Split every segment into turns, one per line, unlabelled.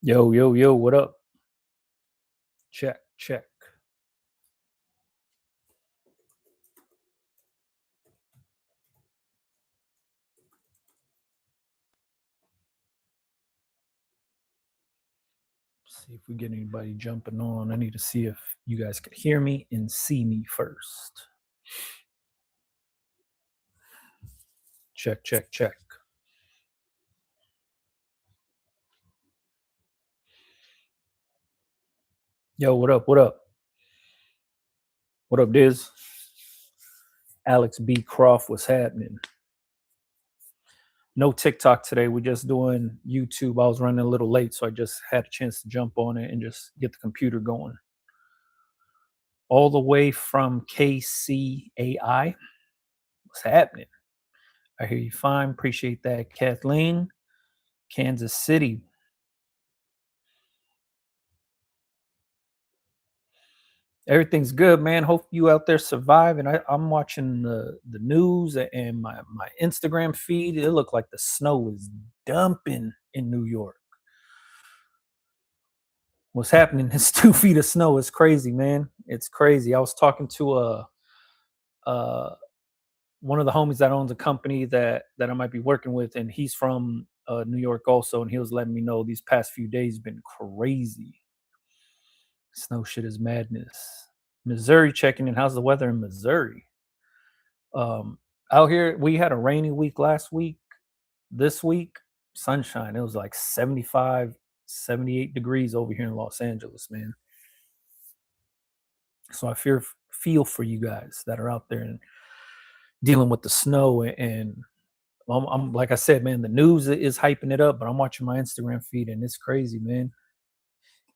Yo, yo, yo, what up? Check, check. See if we get anybody jumping on. I need to see if you guys can hear me and see me first. Check, check, check. Yo, what up? What up? What up, Diz? Alex B. Croft, what's happening? No TikTok today. We're just doing YouTube. I was running a little late, so I just had a chance to jump on it and just get the computer going. All the way from KCAI. What's happening? I hear you fine. Appreciate that. Kathleen, Kansas City. Everything's good, man. Hope you out there surviving. I'm watching the news and my Instagram feed. It looked like the snow is dumping in New York. What's happening? It's 2 feet of snow. It's crazy, man. It's crazy. I was talking to uh one of the homies that owns a company that I might be working with, and he's from New York also, and he was letting me know these past few days been crazy. Snow shit is madness. Missouri checking in. How's the weather in Missouri? Um, Out here, we had a rainy week last week. This week, sunshine. It was like 75, 78 degrees over here in Los Angeles, man. So I feel for you guys that are out there and dealing with the snow. And I'm like I said, man, the news is hyping it up, but I'm watching my Instagram feed and it's crazy, man.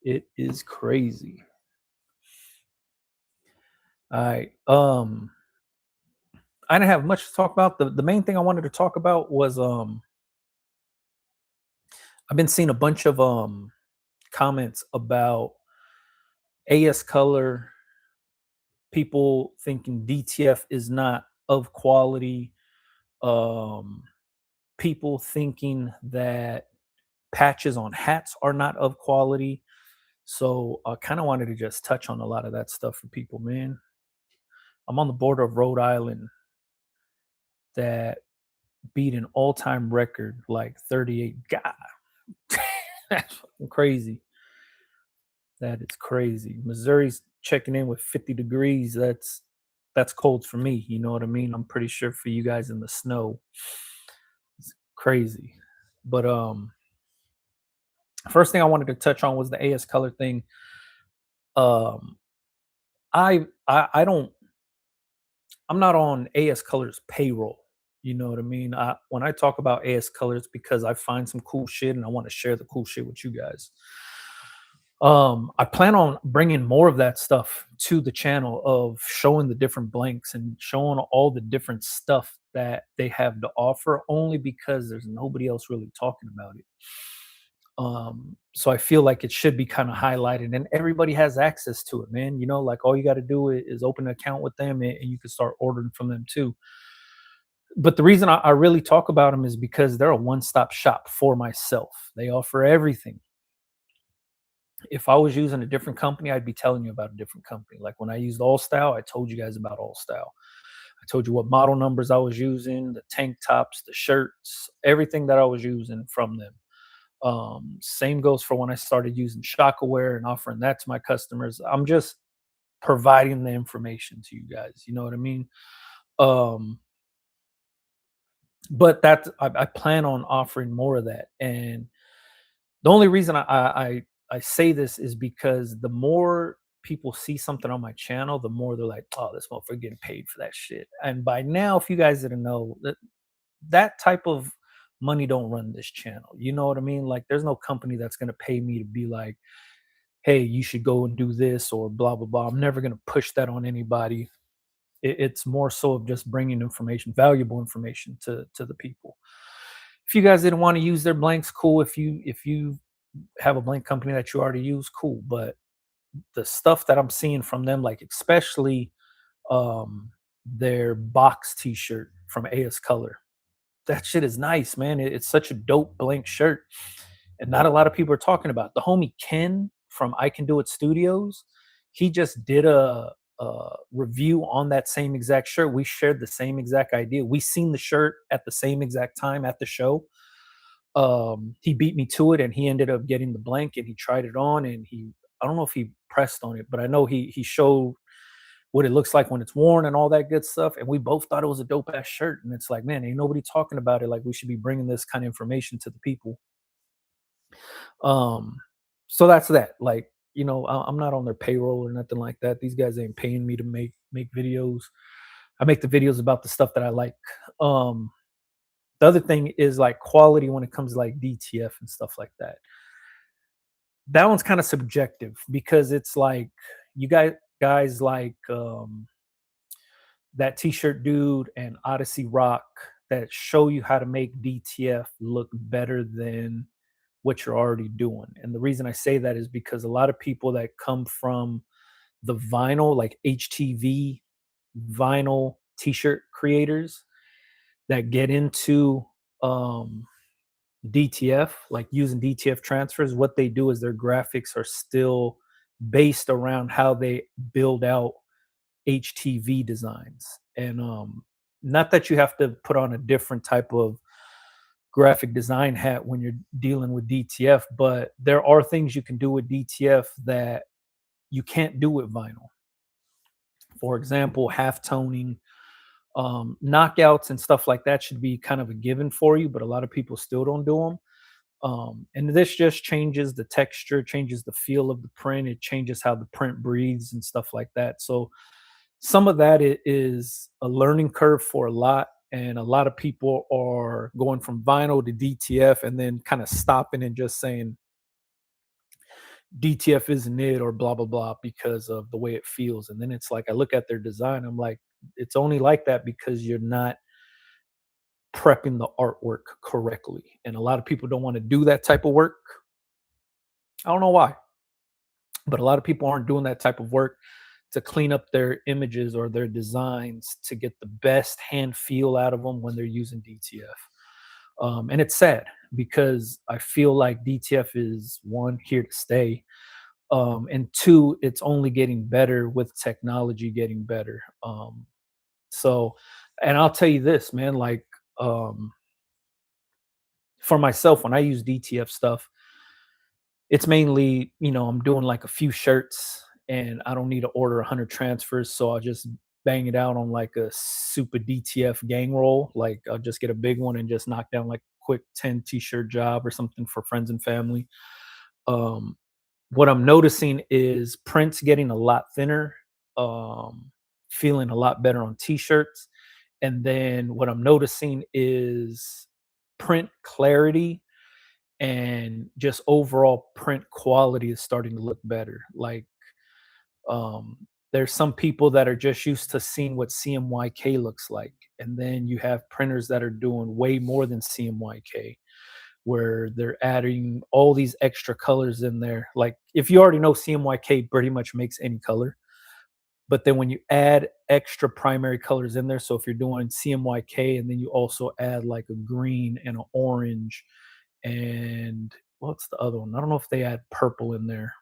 It is crazy. All right. I didn't have much to talk about. The main thing I wanted to talk about was I've been seeing a bunch of comments about AS Color, people thinking DTF is not of quality, um, people thinking that patches on hats are not of quality. So I kind of wanted to just touch on a lot of that stuff for people, man. I'm on the border of Rhode Island that beat an all-time record like 38. God, that's fucking crazy. That is crazy. Missouri's checking in with 50 degrees. That's cold for me. You know what I mean? I'm pretty sure for you guys in the snow, it's crazy. But first thing I wanted to touch on was the AS Color thing. Um, I don't. I'm not on AS Color's payroll. You know what I mean? When I talk about AS Colors, because I find some cool shit and I want to share the cool shit with you guys. I plan on bringing more of that stuff to the channel of showing the different blanks and showing all the different stuff that they have to offer only because there's nobody else really talking about it. So I feel like it should be kind of highlighted and everybody has access to it, man. You know, like all you got to do is open an account with them and you can start ordering from them too. But the reason I really talk about them is because they're a one-stop shop for myself. They offer everything. If I was using a different company, I'd be telling you about a different company. Like when I used All Style, I told you guys about All Style. I told you what model numbers I was using, the tank tops, the shirts, everything that I was using from them. Same goes for when I started using Shockaware and offering that to my customers. I'm just providing the information to you guys. You know what I mean? Um, but I plan on offering more of that. And the only reason I say this is because the more people see something on my channel, the more they're like, "Oh, this motherfucker getting paid for that shit." And by now, if you guys didn't know that type of money don't run this channel. You know what I mean? Like, there's no company that's gonna pay me to be like, "Hey, you should go and do this," or blah blah blah. I'm never gonna push that on anybody. It's more so of just bringing information, valuable information to the people. If you guys didn't want to use their blanks, cool. If you have a blank company that you already use, cool. But the stuff that I'm seeing from them, like especially um their box t-shirt from AS Color, that shit is nice, man. It's such a dope blank shirt. and not a lot of people are talking about it. The homie Ken from I Can Do It Studios, he just did a review on that same exact shirt. We shared the same exact idea. We seen the shirt at the same exact time at the show. He beat me to it, and he ended up getting the blank, and he tried it on, and I don't know if he pressed on it, but I know he showed what it looks like when it's worn and all that good stuff. And we both thought it was a dope ass shirt. And it's like, man, ain't nobody talking about it. Like we should be bringing this kind of information to the people. Um, so that's that. Like, I'm not on their payroll or nothing like that. These guys ain't paying me to make videos. I make the videos about the stuff that I like. Um, the other thing is like quality when it comes to like DTF and stuff like that. That one's kind of subjective because it's like you guys like that t-shirt dude and Odyssey Rock that show you how to make DTF look better than what you're already doing. And the reason I say that is because a lot of people that come from the vinyl, like HTV vinyl t-shirt creators that get into DTF, like using DTF transfers, what they do is their graphics are still based around how they build out HTV designs. And not that you have to put on a different type of graphic design hat when you're dealing with DTF, but there are things you can do with DTF that you can't do with vinyl. For example, half toning, knockouts and stuff like that should be kind of a given for you, but a lot of people still don't do them. And this just changes the texture, changes the feel of the print. It changes how the print breathes and stuff like that. So some of that is a learning curve for a lot. And a lot of people are going from vinyl to DTF and then kind of stopping and just saying DTF isn't it or blah, blah, blah because of the way it feels. And then it's like, I look at their design, I'm like, it's only like that because you're not prepping the artwork correctly. And a lot of people don't want to do that type of work. I don't know why, but a lot of people aren't doing that type of work to clean up their images or their designs to get the best hand feel out of them when they're using DTF. And it's sad because I feel like DTF is one, here to stay. And two, it's only getting better with technology getting better. So, and I'll tell you this, man, like, for myself, when I use DTF stuff, it's mainly, I'm doing like a few shirts and I don't need to order 100 transfers. So I'll just bang it out on like a super DTF gang roll. Like I'll just get a big one and just knock down like a quick 10 t-shirt job or something for friends and family. Um, what I'm noticing is prints getting a lot thinner, feeling a lot better on t-shirts. And then what I'm noticing is print clarity and just overall print quality is starting to look better. Like um, there's some people that are just used to seeing what CMYK looks like, and then you have printers that are doing way more than CMYK, where they're adding all these extra colors in there. Like if you already know CMYK pretty much makes any color, but then when you add extra primary colors in there, so if you're doing CMYK and then you also add like a green and an orange and what's the other one? I don't know if they add purple in there,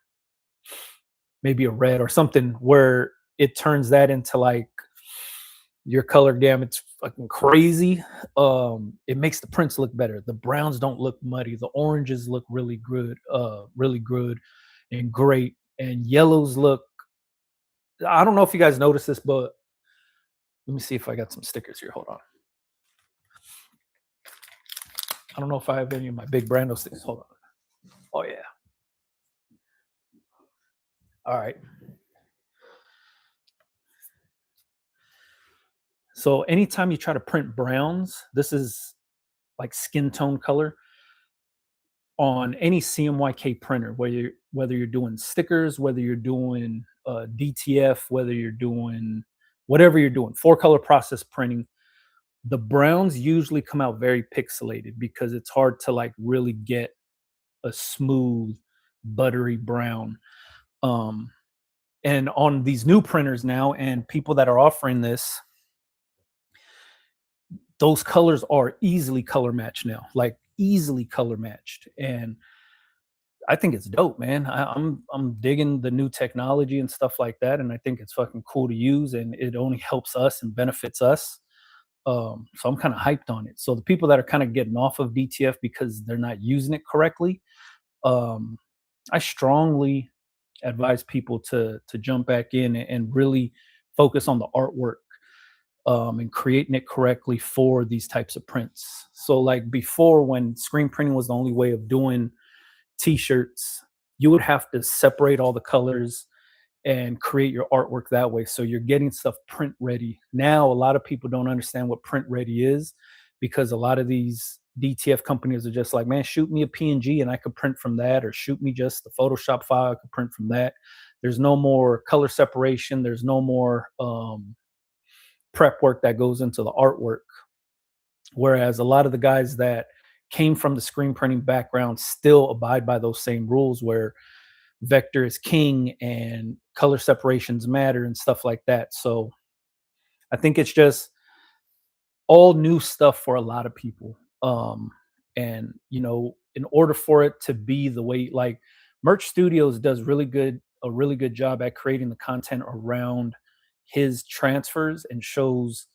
maybe a red or something where it turns that into like your color gamut's fucking crazy. It makes the prints look better. The browns don't look muddy. The oranges look really good and great. And yellows look, I don't know if you guys noticed this, but let me see if I got some stickers here. Hold on. I don't know if I have any of my big Brando stickers. Hold on. Oh yeah. All right. So anytime you try to print browns, this is like skin tone color on any CMYK printer, whether you're doing stickers, whether you're doing DTF, whether you're doing whatever you're doing, four color process printing, the browns usually come out very pixelated because it's hard to like really get a smooth, buttery brown. Um, and on these new printers now, and people that are offering this, those colors are easily color matched now, like easily color matched. And I think it's dope, man. I'm digging the new technology and stuff like that, and I think it's fucking cool to use, and it only helps us and benefits us. So I'm kind of hyped on it. So the people that are kind of getting off of DTF because they're not using it correctly, um, I strongly advise people to jump back in and really focus on the artwork, and creating it correctly for these types of prints. So like before, when screen printing was the only way of doing t-shirts, you would have to separate all the colors and create your artwork that way. So you're getting stuff print ready. Now, a lot of people don't understand what print ready is because a lot of these DTF companies are just like, man, shoot me a PNG and I could print from that, or shoot me just the Photoshop file, I could print from that. There's no more color separation. There's no more prep work that goes into the artwork. Whereas a lot of the guys that came from the screen printing background still abide by those same rules where vector is king and color separations matter and stuff like that. So I think it's just all new stuff for a lot of people. And in order for it to be the way, like, Merch Studios does a really good job at creating the content around his transfers and shows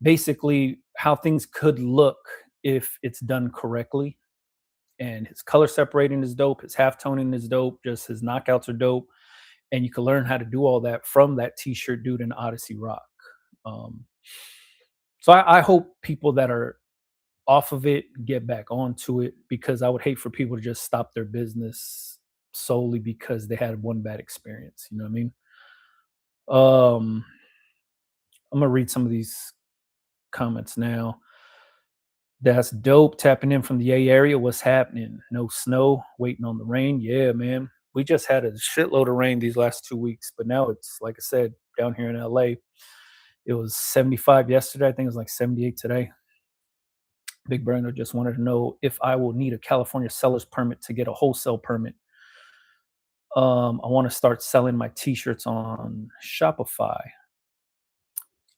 basically how things could look if it's done correctly. And his color separating is dope, his half toning is dope, just his knockouts are dope. And you can learn how to do all that from that t-shirt dude in Odyssey Rock. Um, so I hope people that are off of it get back onto it, because I would hate for people to just stop their business solely because they had one bad experience. You know what I mean? Um, I'm gonna read some of these comments now. That's dope. Tapping in from the A area. What's happening? No snow. Waiting on the rain. Yeah, man. We just had a shitload of rain these last 2 weeks, but now it's like I said, down here in LA. It was 75 yesterday. I think it was like 78 today. Big Brando just wanted to know if I will need a California seller's permit to get a wholesale permit. I want to start selling my t-shirts on Shopify.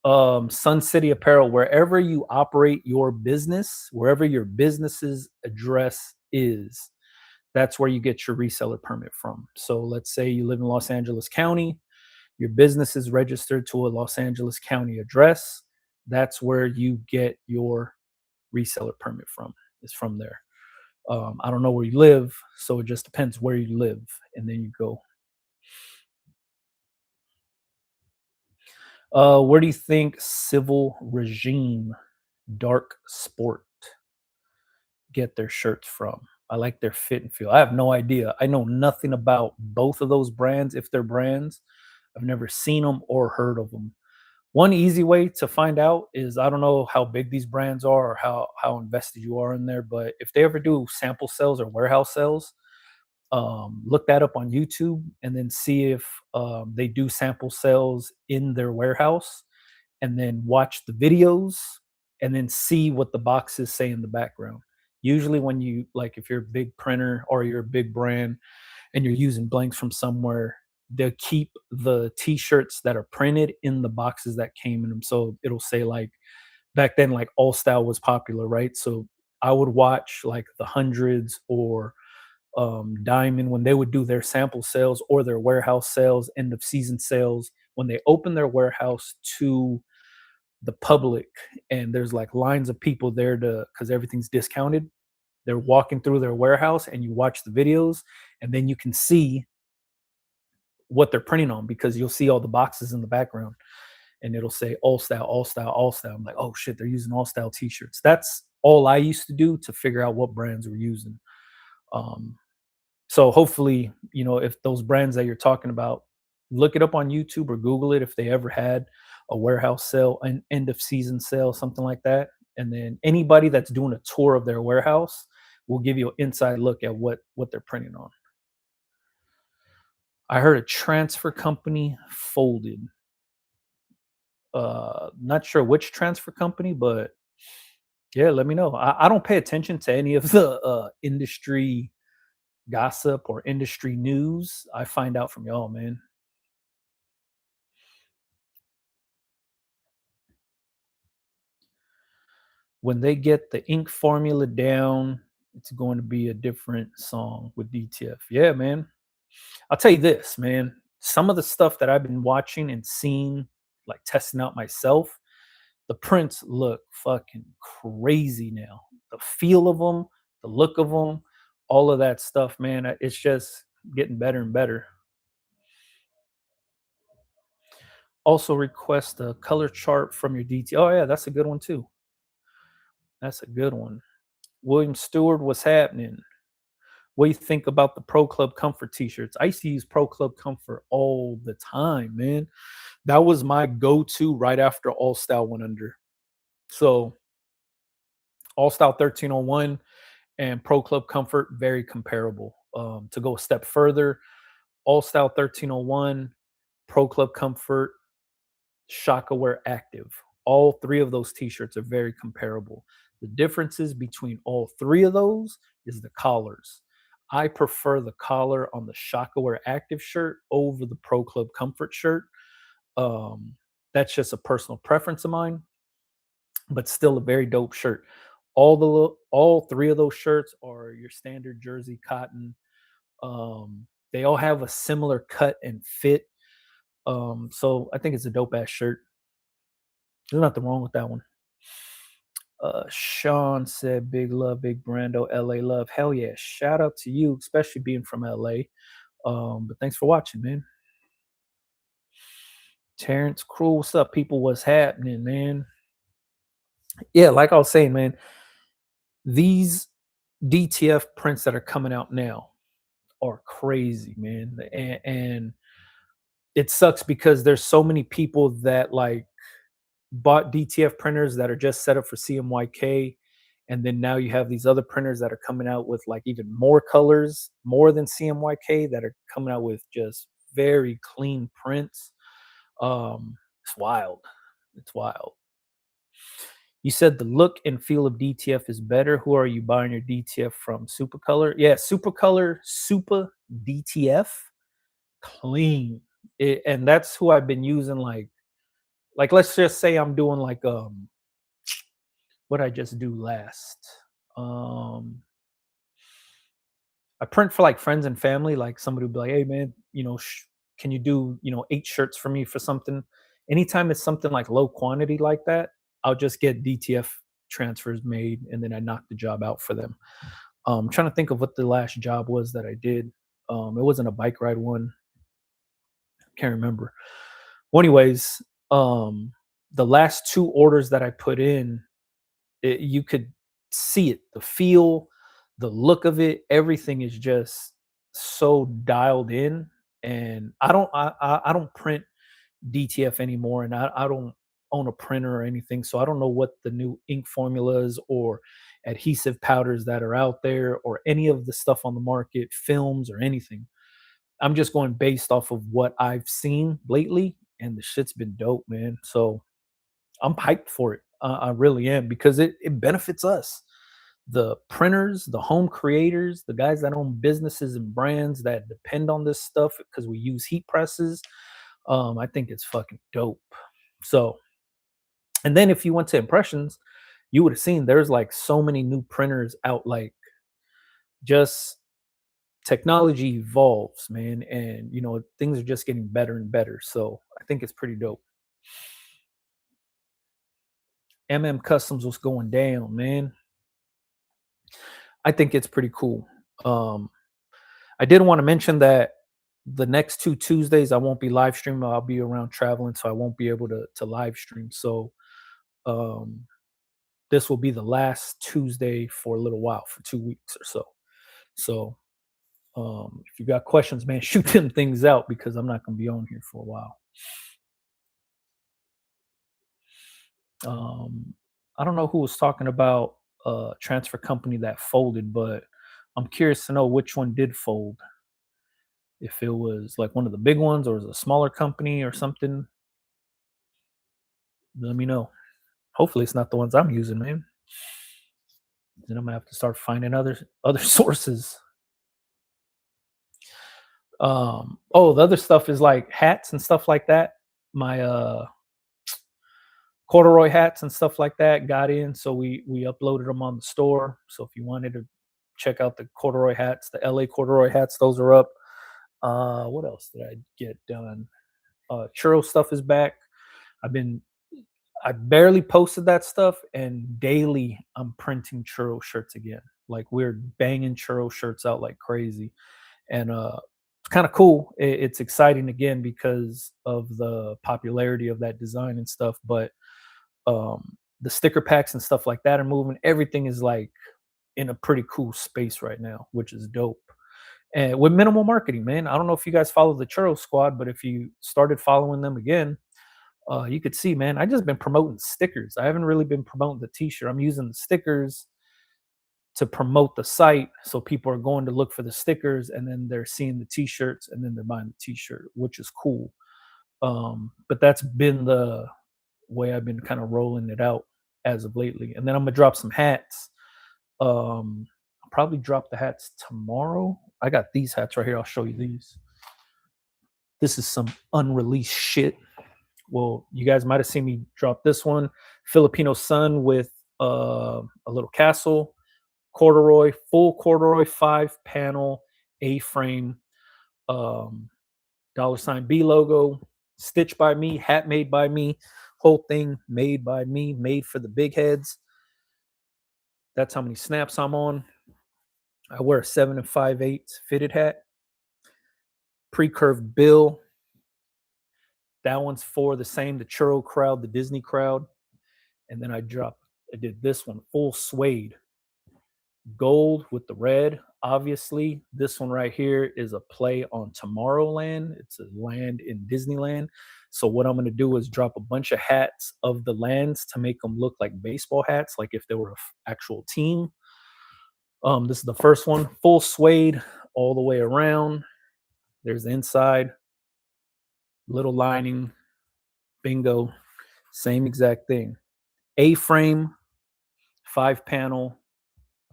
Sun City Apparel, wherever you operate your business, wherever your business's address is, that's where you get your reseller permit from. So let's say you live in Los Angeles County, your business is registered to a Los Angeles County address. That's where you get your reseller permit from. Is from there. I don't know where you live, so it just depends where you live, and then you go. Where do you think Civil Regime Dark Sport get their shirts from? I like their fit and feel. I have no idea. I know nothing about both of those brands, if they're brands. I've never seen them or heard of them. One easy way to find out is, I don't know how big these brands are or how invested you are in there, but if they ever do sample sales or warehouse sales, look that up on YouTube and then see if they do sample sales in their warehouse, and then watch the videos and then see what the boxes say in the background. Usually, when you, like, if you're a big printer or you're a big brand and you're using blanks from somewhere, they'll keep the t-shirts that are printed in the boxes that came in them. So it'll say, like, back then, like, all style was popular, right? So I would watch like the hundreds or Diamond when they would do their sample sales or their warehouse sales, end of season sales, when they open their warehouse to the public, and there's like lines of people there to, because everything's discounted. They're walking through their warehouse and you watch the videos, and then you can see what they're printing on because you'll see all the boxes in the background, and it'll say all style, all style, all style. I'm like, oh shit, they're using all style t-shirts. That's all I used to do to figure out what brands were using. Um, So hopefully, if those brands that you're talking about, look it up on YouTube or Google it if they ever had a warehouse sale, an end of season sale, something like that. And then anybody that's doing a tour of their warehouse will give you an inside look at what they're printing on. I heard a transfer company folded. Not sure which transfer company, but yeah, let me know. I don't pay attention to any of the industry gossip or industry news. I find out from y'all, man. When they get the ink formula down It's going to be a different song with DTF. Yeah, man. I'll tell you this, man. Some of the stuff that I've been watching and seeing, like testing out myself, the prints look fucking crazy now. The feel of them, the look of them, all of that stuff, man. It's just getting better and better. Also, request a color chart from your DT. Oh, yeah, that's a good one too. That's a good one. William Stewart, what's happening? What do you think about the Pro Club Comfort t-shirts? I used to use Pro Club Comfort all the time, man. That was my go-to right after All Style went under. So All Style 1301 and Pro Club Comfort, very comparable. To go a step further, All Style 1301, Pro Club Comfort, Shockaware Active. All three of those t-shirts are very comparable. The differences between all three of those is the collars. I prefer the collar on the Shockaware Active shirt over the Pro Club Comfort shirt. Um, that's just a personal preference of mine, but still a very dope shirt. All three of those shirts are your standard jersey cotton. They all have a similar cut and fit. So I think it's a dope ass shirt. There's nothing wrong with that one. Sean said, "Big love, big Brando, LA love." Hell yeah! Shout out to you, especially being from LA. But thanks for watching, man. Terrence Crew, what's up, people? What's happening, man? Yeah, like I was saying, man, these DTF prints that are coming out now are crazy, man. And it sucks because there's so many people that like bought DTF printers that are just set up for CMYK. And then now you have these other printers that are coming out with like even more colors, more than CMYK, that are coming out with just very clean prints. It's wild. It's wild. You said the look and feel of DTF is better. Who are you buying your DTF from? Supercolor? Yeah, Supercolor, Super DTF, clean. And that's who I've been using. Like let's just say I'm doing like what I just do last. Um, I print for like friends and family. Like somebody would be like, "Hey man, can you do 8 shirts for me for something?" Anytime it's something like low quantity like that, I'll just get DTF transfers made, and then I knock the job out for them. I'm trying to think of what the last job was that I did. It wasn't a bike ride one. Can't remember. Well, anyways, the last 2 orders that I put in, you could see it, the feel, the look of it, everything is just so dialed in. And I don't print DTF anymore, and I don't own a printer or anything, so I don't know what the new ink formulas or adhesive powders that are out there or any of the stuff on the market, films or anything. I'm just going based off of what I've seen lately, and the shit's been dope, man. So I'm hyped for it. I really am because it benefits us, the printers, the home creators, the guys that own businesses and brands that depend on this stuff because we use heat presses. I think it's fucking dope. So, and then if you went to Impressions, you would have seen there's like so many new printers out. Like just technology evolves, man, and things are just getting better and better. So I think it's pretty dope. Customs was going down, man. I think it's pretty cool. Um, I did want to mention that the next 2 Tuesdays I won't be live streaming. I'll be around traveling, so I won't be able to live stream. So um, this will be the last Tuesday for a little while, for 2 weeks or so. So if you got questions, man, shoot them things out because I'm not going to be on here for a while. I don't know who was talking about a transfer company that folded, but I'm curious to know which one did fold. If it was like one of the big ones or was a smaller company or something, let me know. Hopefully, it's not the ones I'm using, man. Then I'm gonna have to start finding other sources. Oh, the other stuff is like hats and stuff like that. My corduroy hats and stuff like that got in, so we uploaded them on the store. So if you wanted to check out the corduroy hats, the LA corduroy hats. Those are up. What else did I get done? Churro stuff is back. I've been I barely posted that stuff, and daily I'm printing churro shirts again. Like we're banging churro shirts out like crazy, and it's kind of cool. It's exciting again because of the popularity of that design and stuff. But the sticker packs and stuff like that are moving. Everything is like in a pretty cool space right now, which is dope. And with minimal marketing, man. I don't know if you guys follow the Churro Squad, but if you started following them again, you could see, man, I just been promoting stickers. I haven't really been promoting the t-shirt. I'm using the stickers to promote the site. So people are going to look for the stickers and then they're seeing the t-shirts and then they're buying the t-shirt, which is cool. But that's been the way I've been kind of rolling it out as of lately. And then I'm gonna drop some hats. I'll probably drop the hats tomorrow. I got these hats right here. I'll show you these. This is some unreleased shit. Well, you guys might have seen me drop this one. Filipino sun with a little castle, corduroy, full corduroy, 5-panel A-frame, um, $B logo, stitched by me, hat made by me, whole thing made by me, made for the big heads. That's how many snaps I'm on. I wear a 7 5/8 fitted hat, pre-curved bill. That one's for the same, the churro crowd, the Disney crowd. And then I did this one, full suede, gold with the red. Obviously, this one right here is a play on Tomorrowland. It's a land in Disneyland. So what I'm going to do is drop a bunch of hats of the lands to make them look like baseball hats, like if they were an actual team. This is the first one, full suede all the way around. There's the inside, little lining, bingo, same exact thing. A-frame, 5-panel,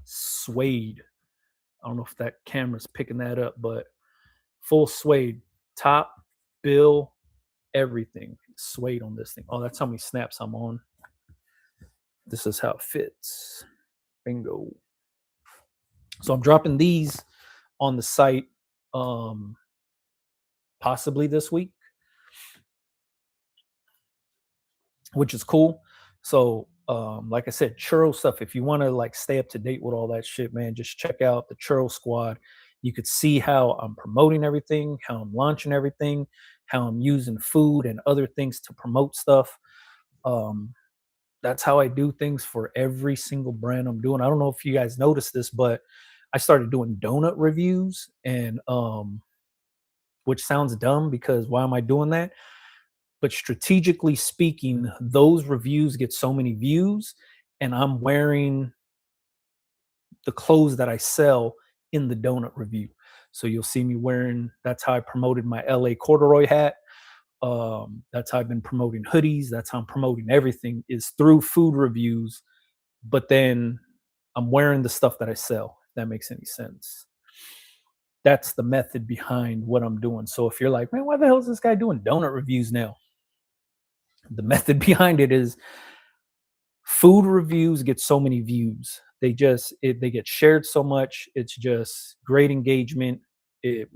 suede. I don't know if that camera's picking that up, but full suede, top, bill, everything. Suede on this thing. Oh, that's how many snaps I'm on. This is how it fits. Bingo. So I'm dropping these on the site possibly this week, which is cool. So like I said, churro stuff, if you want to like stay up to date with all that shit, man, just check out the Churro Squad. You could see how I'm promoting everything, how I'm launching everything, how I'm using food and other things to promote stuff. um that's how I do things for every single brand I'm doing. I don't know if you guys noticed this, but I started doing donut reviews, and which sounds dumb because why am I doing that? But strategically speaking, those reviews get so many views, and I'm wearing the clothes that I sell in the donut review. So you'll see me wearing, that's how I promoted my LA corduroy hat. That's how I've been promoting hoodies. That's how I'm promoting everything, is through food reviews. But then I'm wearing the stuff that I sell, if that makes any sense. That's the method behind what I'm doing. So if you're like, man, why the hell is this guy doing donut reviews now? The method behind it is food reviews get so many views. They get shared so much. It's just great engagement. It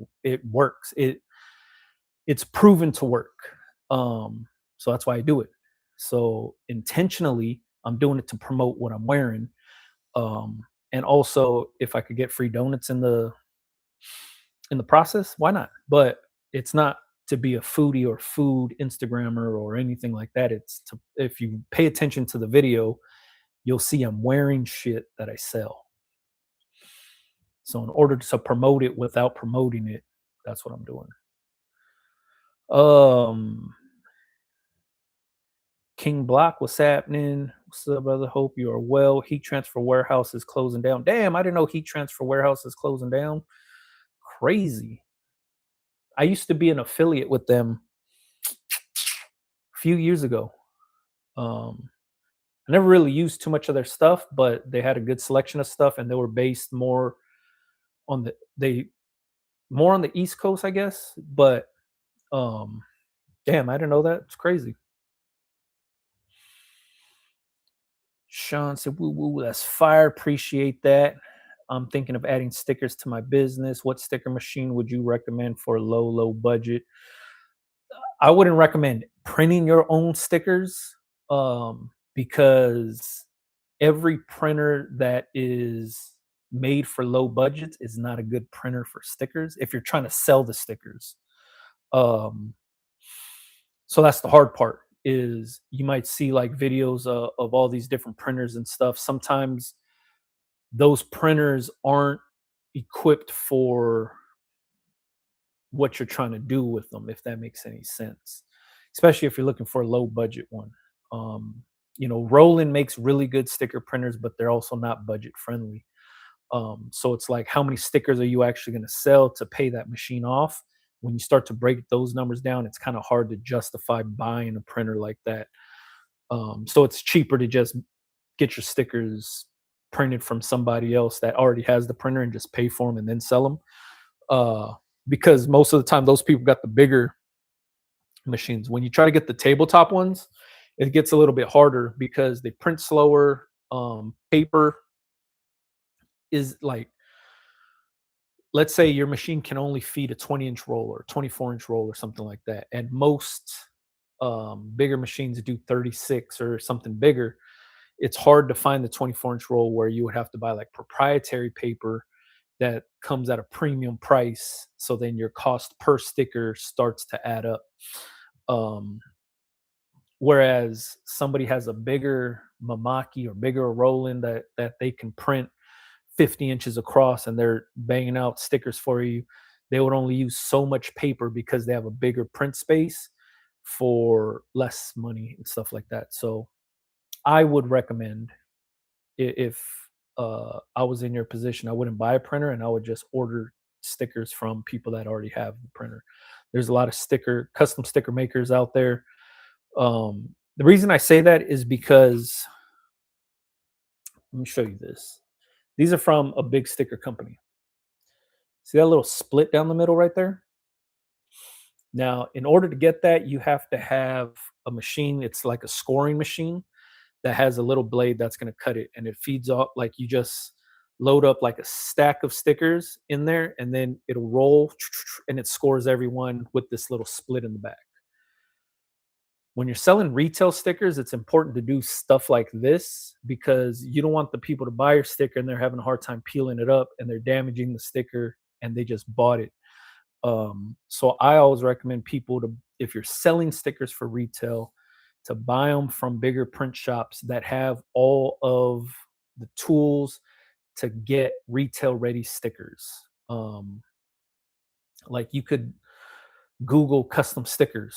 works. It's proven to work. So that's why I do it. So intentionally, I'm doing it to promote what I'm wearing. And also, if I could get free donuts in the process, why not? But it's not to be a foodie or food Instagrammer or anything like that. It's to, if you pay attention to the video, you'll see I'm wearing shit that I sell. So in order to promote it without promoting it, that's what I'm doing. Um King Block, what's happening? What's up, brother? Hope you are well. Heat Transfer Warehouse is closing down. Damn, I didn't know Heat Transfer Warehouse is closing down. Crazy. I used to be an affiliate with them a few years ago. I never really used too much of their stuff, but they had a good selection of stuff, and they were based more on more on the East Coast, I guess. But um, damn, I didn't know that. It's crazy. Sean said, "Woo woo, that's fire. Appreciate that." I'm thinking of adding stickers to my business. What sticker machine would you recommend for a low budget? I wouldn't recommend printing your own stickers, because every printer that is made for low budgets is not a good printer for stickers if you're trying to sell the stickers. Um, so that's the hard part, is you might see like videos of all these different printers and stuff. Sometimes those printers aren't equipped for what you're trying to do with them, if that makes any sense. Especially if you're looking for a low budget one. Um, Roland makes really good sticker printers, but they're also not budget friendly. So it's like, how many stickers are you actually going to sell to pay that machine off? When you start to break those numbers down, it's kind of hard to justify buying a printer like that. So it's cheaper to just get your stickers printed from somebody else that already has the printer and just pay for them and then sell them. Uh, because most of the time, those people got the bigger machines. When you try to get the tabletop ones, it gets a little bit harder because they print slower. Paper is like, let's say your machine can only feed a 20-inch roll or 24-inch roll or something like that. And most bigger machines do 36 or something bigger. It's hard to find the 24-inch roll where you would have to buy like proprietary paper that comes at a premium price. So then your cost per sticker starts to add up. Um, Whereas somebody has a bigger Mamaki or bigger Roland that they can print 50 inches across and they're banging out stickers for you, they would only use so much paper because they have a bigger print space for less money and stuff like that. So I would recommend, if I was in your position, I wouldn't buy a printer and I would just order stickers from people that already have the printer. There's a lot of custom sticker makers out there. The reason I say that is because, let me show you this. These are from a big sticker company. See that little split down the middle right there? Now, in order to get that, you have to have a machine. It's like a scoring machine that has a little blade that's going to cut it, and it feeds off, like, you just load up like a stack of stickers in there, and then it'll roll and it scores everyone with this little split in the back. When you're selling retail stickers, it's important to do stuff like this because you don't want the people to buy your sticker and they're having a hard time peeling it up and they're damaging the sticker and they just bought it. So I always recommend people to, if you're selling stickers for retail, to buy them from bigger print shops that have all of the tools to get retail ready stickers. Like, you could Google custom sticker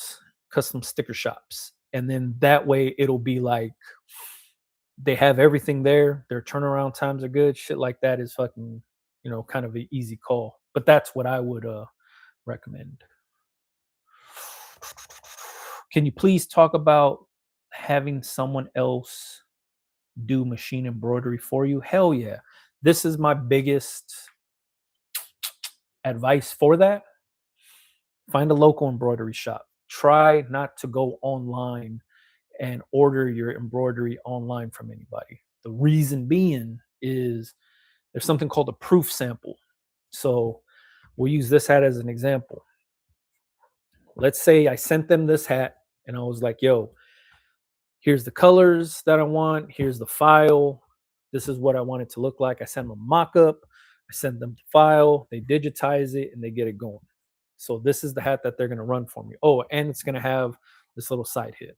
shops, and then that way it'll be like they have everything there. Their turnaround times are good. Shit like that is fucking, kind of an easy call. But that's what I would recommend. Can you please talk about having someone else do machine embroidery for you? Hell yeah. This is my biggest advice for that. Find a local embroidery shop. Try not to go online and order your embroidery online from anybody. The reason being is there's something called a proof sample. So we'll use this hat as an example. Let's say I sent them this hat and I was like, yo, here's the colors that I want. Here's the file. This is what I want it to look like. I send them a mock-up. I send them the file. They digitize it and they get it going. So this is the hat that they're going to run for me. Oh, and it's going to have this little side hit.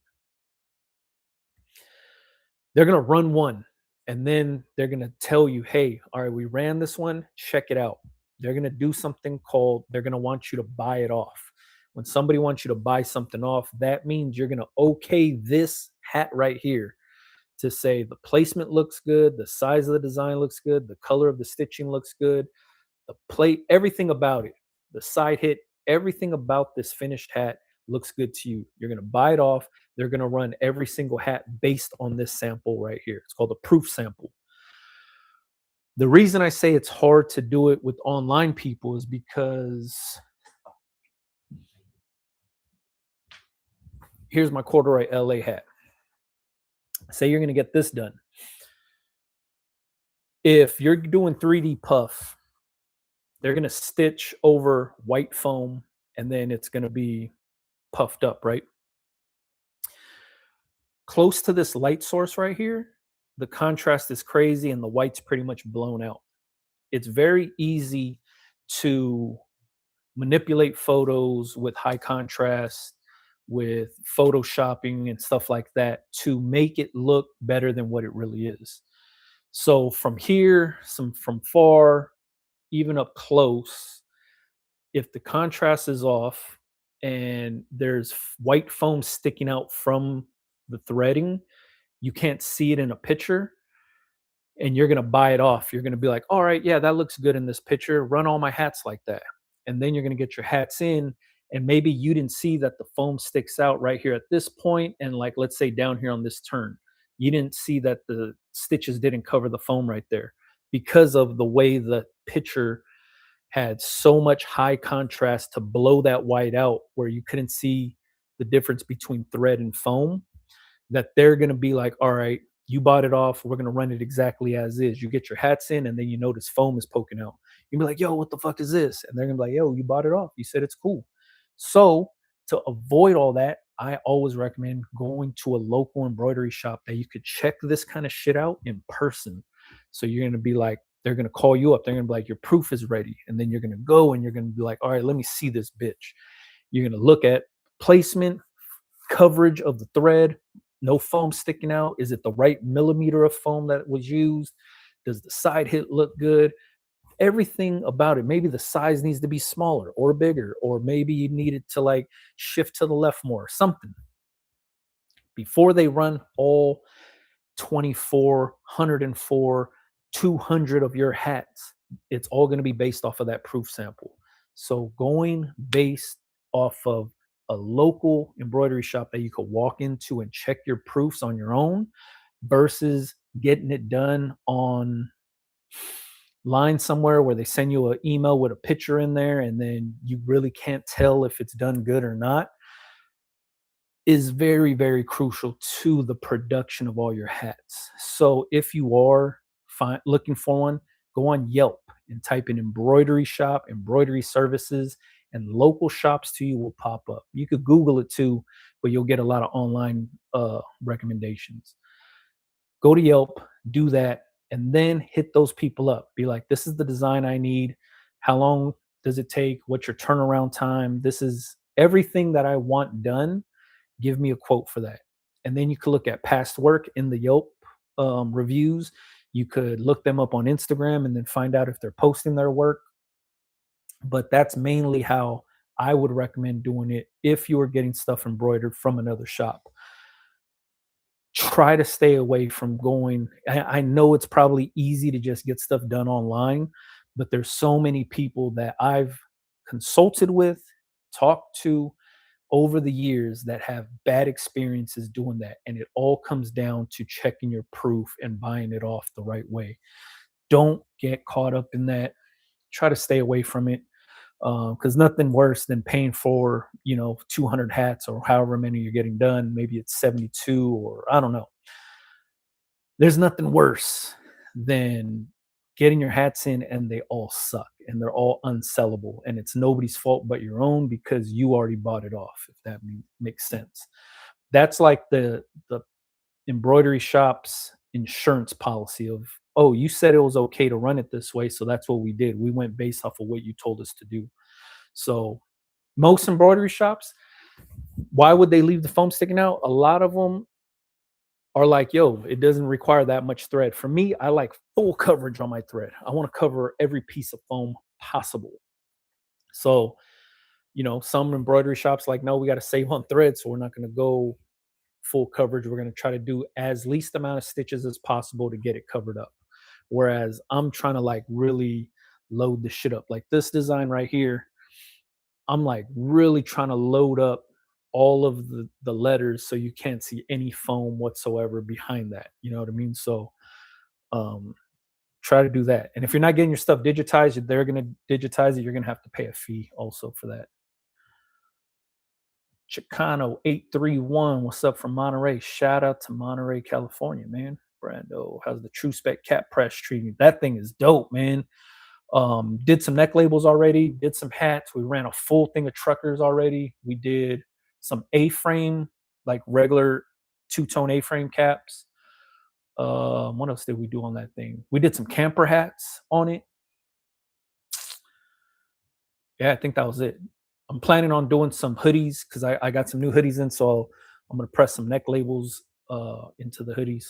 They're going to run one and then they're going to tell you, hey, all right, we ran this one. Check it out. They're going to do something called, they're going to want you to buy it off. When somebody wants you to buy something off, that means you're going to okay this hat right here to say the placement looks good, the size of the design looks good, the color of the stitching looks good, the plate, everything about it, the side hit, everything about this finished hat looks good to you. You're going to buy it off. They're going to run every single hat based on this sample right here. It's called a proof sample. The reason I say it's hard to do it with online people is because here's my corduroy LA hat. Say you're going to get this done. If you're doing 3D puff, they're gonna stitch over white foam and then it's gonna be puffed up, right? Close to this light source right here, the contrast is crazy and the white's pretty much blown out. It's very easy to manipulate photos with high contrast, with photoshopping and stuff like that to make it look better than what it really is. So from here, some from far, even up close, if the contrast is off and there's white foam sticking out from the threading, you can't see it in a picture and you're going to buy it off. You're going to be like, all right, yeah, that looks good in this picture. Run all my hats like that. And then you're going to get your hats in. And maybe you didn't see that the foam sticks out right here at this point, and like, let's say down here on this turn, you didn't see that the stitches didn't cover the foam right there because of the way the picture had so much high contrast to blow that white out where you couldn't see the difference between thread and foam, that they're going to be like, all right, you bought it off. We're going to run it exactly as is. You get your hats in, and then you notice foam is poking out. You'll be like, yo, what the fuck is this? And they're going to be like, yo, you bought it off. You said it's cool. So, to avoid all that, I always recommend going to a local embroidery shop that you could check this kind of shit out in person. So, you're going to be like, they're going to call you up. They're going to be like, your proof is ready. And then you're going to go and you're going to be like, all right, let me see this bitch. You're going to look at placement, coverage of the thread, no foam sticking out. Is it the right millimeter of foam that was used? Does the side hit look good? Everything about it. Maybe the size needs to be smaller or bigger, or maybe you need it to like shift to the left more, something. Before they run all 24, 104, 200 of your hats, it's all going to be based off of that proof sample. So going based off of a local embroidery shop that you could walk into and check your proofs on your own versus getting it done on line somewhere where they send you an email with a picture in there and then you really can't tell if it's done good or not, is very, very crucial to the production of all your hats. So if you are looking for one, go on Yelp and type in embroidery shop, embroidery services, and local shops to you will pop up. You could Google it too, but you'll get a lot of online recommendations. Go to Yelp, do that, and then hit those people up. Be like, this is the design I need. How long does it take? What's your turnaround time? This is everything that I want done. Give me a quote for that. And then you could look at past work in the Yelp reviews. You could look them up on Instagram and then find out if they're posting their work. But that's mainly how I would recommend doing it if you are getting stuff embroidered from another shop. Try to stay away from going. I know it's probably easy to just get stuff done online, but there's so many people that I've consulted with, talked to over the years that have bad experiences doing that. And it all comes down to checking your proof and buying it off the right way. Don't get caught up in that. Try to stay away from it, because nothing worse than paying for 200 hats or however many you're getting done. Maybe it's 72 or I don't know. There's nothing worse than getting your hats in and they all suck and they're all unsellable and it's nobody's fault but your own because you already bought it off, if that makes sense. That's like the embroidery shop's insurance policy of, oh, you said it was okay to run it this way, so that's what we did. We went based off of what you told us to do. So most embroidery shops, why would they leave the foam sticking out? A lot of them are like, yo, it doesn't require that much thread. For me, I like full coverage on my thread. I want to cover every piece of foam possible. So, some embroidery shops like, no, we got to save on thread, so we're not going to go full coverage. We're going to try to do as least amount of stitches as possible to get it covered up. Whereas I'm trying to like really load the shit up. Like this design right here, I'm like really trying to load up all of the letters so you can't see any foam whatsoever behind that. You know what I mean? So um try to do that. And if you're not getting your stuff digitized, they're gonna digitize it. You're gonna have to pay a fee also for that. Chicano 831, what's up from Monterey? Shout out to Monterey, California, man. Brando, how's the True Spec cap press treating? That thing is dope, man. Did some neck labels already, did some hats. We ran a full thing of truckers already. We did some A-frame, like regular two-tone A-frame caps. What else did we do on that thing? We did some camper hats on it. Yeah, I think that was it. I'm planning on doing some hoodies because I got some new hoodies in, so I'm gonna press some neck labels into the hoodies.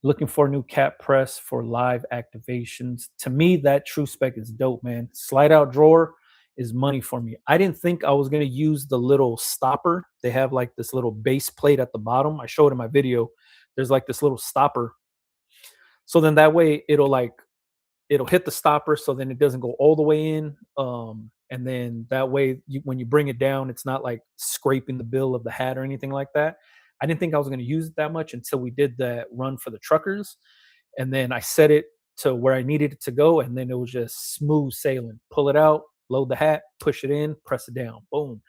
Looking for a new cap press for live activations. To me, that True Spec is dope, man. Slide out drawer is money for me. I didn't think I was gonna use the little stopper. They have like this little base plate at the bottom. I showed in my video. There's like this little stopper. So then that way it'll hit the stopper so then it doesn't go all the way in. And then that way when you bring it down, it's not like scraping the bill of the hat or anything like that. I didn't think I was going to use it that much until we did that run for the truckers. And then I set it to where I needed it to go. And then it was just smooth sailing. Pull it out, load the hat, push it in, press it down. Boom.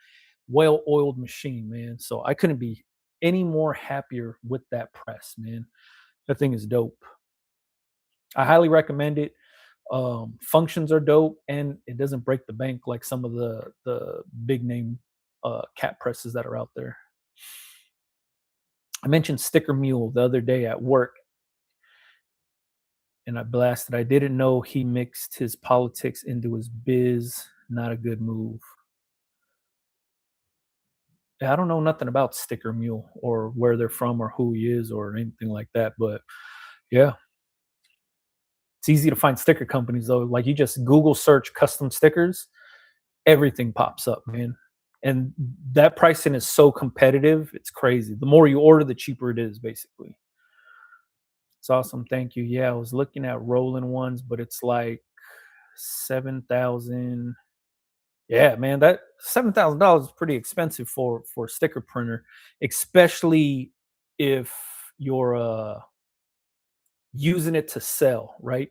Well oiled machine, man. So I couldn't be any more happier with that press, man. That thing is dope. I highly recommend it. Functions are dope, and it doesn't break the bank like some of the big name cap presses that are out there. I mentioned Sticker Mule the other day at work, and I blasted. I didn't know he mixed his politics into his biz. Not a good move. I don't know nothing about Sticker Mule or where they're from or who he is or anything like that, but yeah, it's easy to find sticker companies though. Like you just Google search custom stickers, everything pops up, man. And that pricing is so competitive, it's crazy. The more you order, the cheaper it is, basically. It's awesome. Thank you. Yeah, I was looking at rolling ones, but it's like 7,000. Yeah, man, that $7,000 is pretty expensive for a sticker printer, especially if you're using it to sell, right?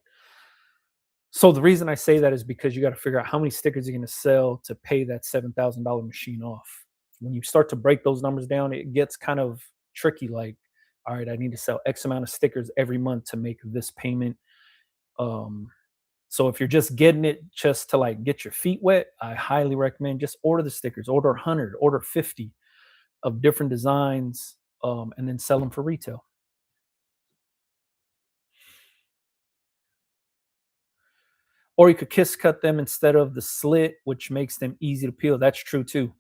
So the reason I say that is because you got to figure out how many stickers you're going to sell to pay that $7,000 machine off. When you start to break those numbers down, it gets kind of tricky. Like, all right, I need to sell X amount of stickers every month to make this payment. Um, so if you're just getting it just to like get your feet wet, I highly recommend just order the stickers. Order 100, order 50 of different designs, and then sell them for retail. Or you could kiss cut them instead of the slit, which makes them easy to peel. That's true too.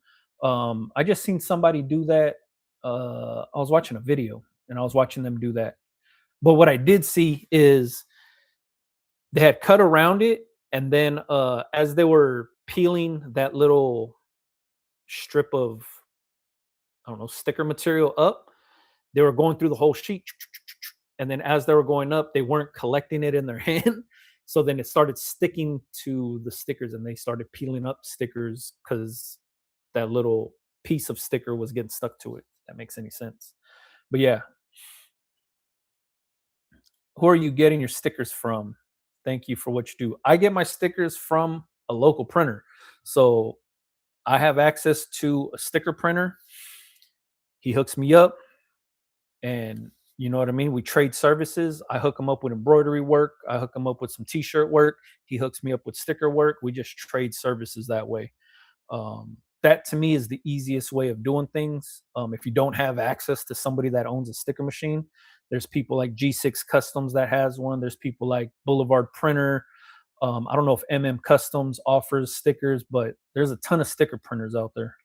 I just seen somebody do that. I was watching a video and I was watching them do that. But what I did see is they had cut around it, and then as they were peeling that little strip of, I don't know, sticker material up, they were going through the whole sheet, and then as they were going up, they weren't collecting it in their hand. So then it started sticking to the stickers, and they started peeling up stickers because that little piece of sticker was getting stuck to it. If that makes any sense. But yeah, who are you getting your stickers from? Thank you for what you do. I get my stickers from a local printer. So I have access to a sticker printer. He hooks me up, and you know what I mean? We trade services. I hook him up with embroidery work. I hook him up with some t-shirt work. He hooks me up with sticker work. We just trade services that way. That to me is the easiest way of doing things. If you don't have access to somebody that owns a sticker machine, there's people like G6 Customs that has one. There's people like Boulevard Printer. I don't know if MM Customs offers stickers, but there's a ton of sticker printers out there.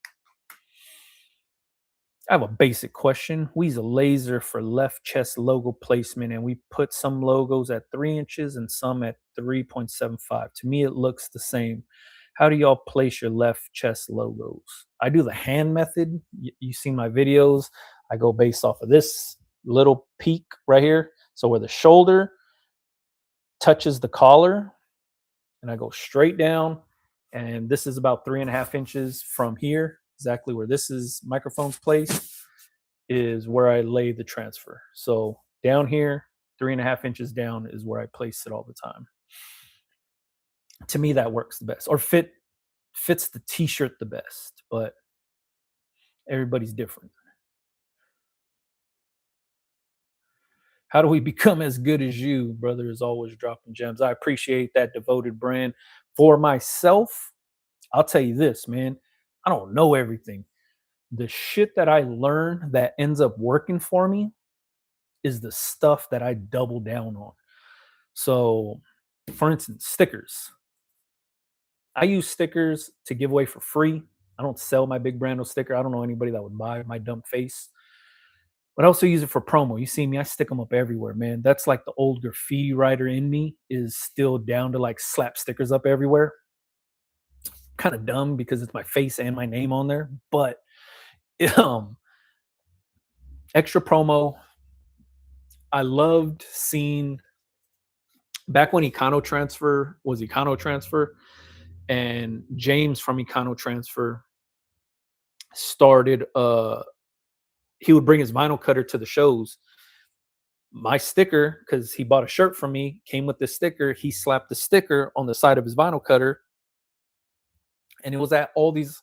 I have a basic question. We use a laser for left chest logo placement, and we put some logos at 3 inches and some at 3.75. To me, it looks the same. How do y'all place your left chest logos? I do the hand method. You've seen my videos. I go based off of this little peak right here. So where the shoulder touches the collar, and I go straight down. And this is about 3.5 inches from here, exactly where this is microphone's placed, is where I lay the transfer. So down here, 3.5 inches down is where I place it all the time. To me, that works the best, or fits the t-shirt the best, but everybody's different. How do we become as good as you? Brother is always dropping gems. I appreciate that, devoted brand. For myself, I'll tell you this, man. I don't know everything. The shit that I learn that ends up working for me is the stuff that I double down on. So, for instance, stickers. I use stickers to give away for free. I don't sell my Big Brando sticker. I don't know anybody that would buy my dumb face. But I also use it for promo. You see me, I stick them up everywhere, man. That's like the old graffiti writer in me is still down to like slap stickers up everywhere. Kind of dumb because it's my face and my name on there, but um, extra promo. I loved seeing back when Econo Transfer was Econo Transfer, and James from Econo Transfer started. He would bring his vinyl cutter to the shows. My sticker, because he bought a shirt from me, came with the sticker. He slapped the sticker on the side of his vinyl cutter, and it was at all these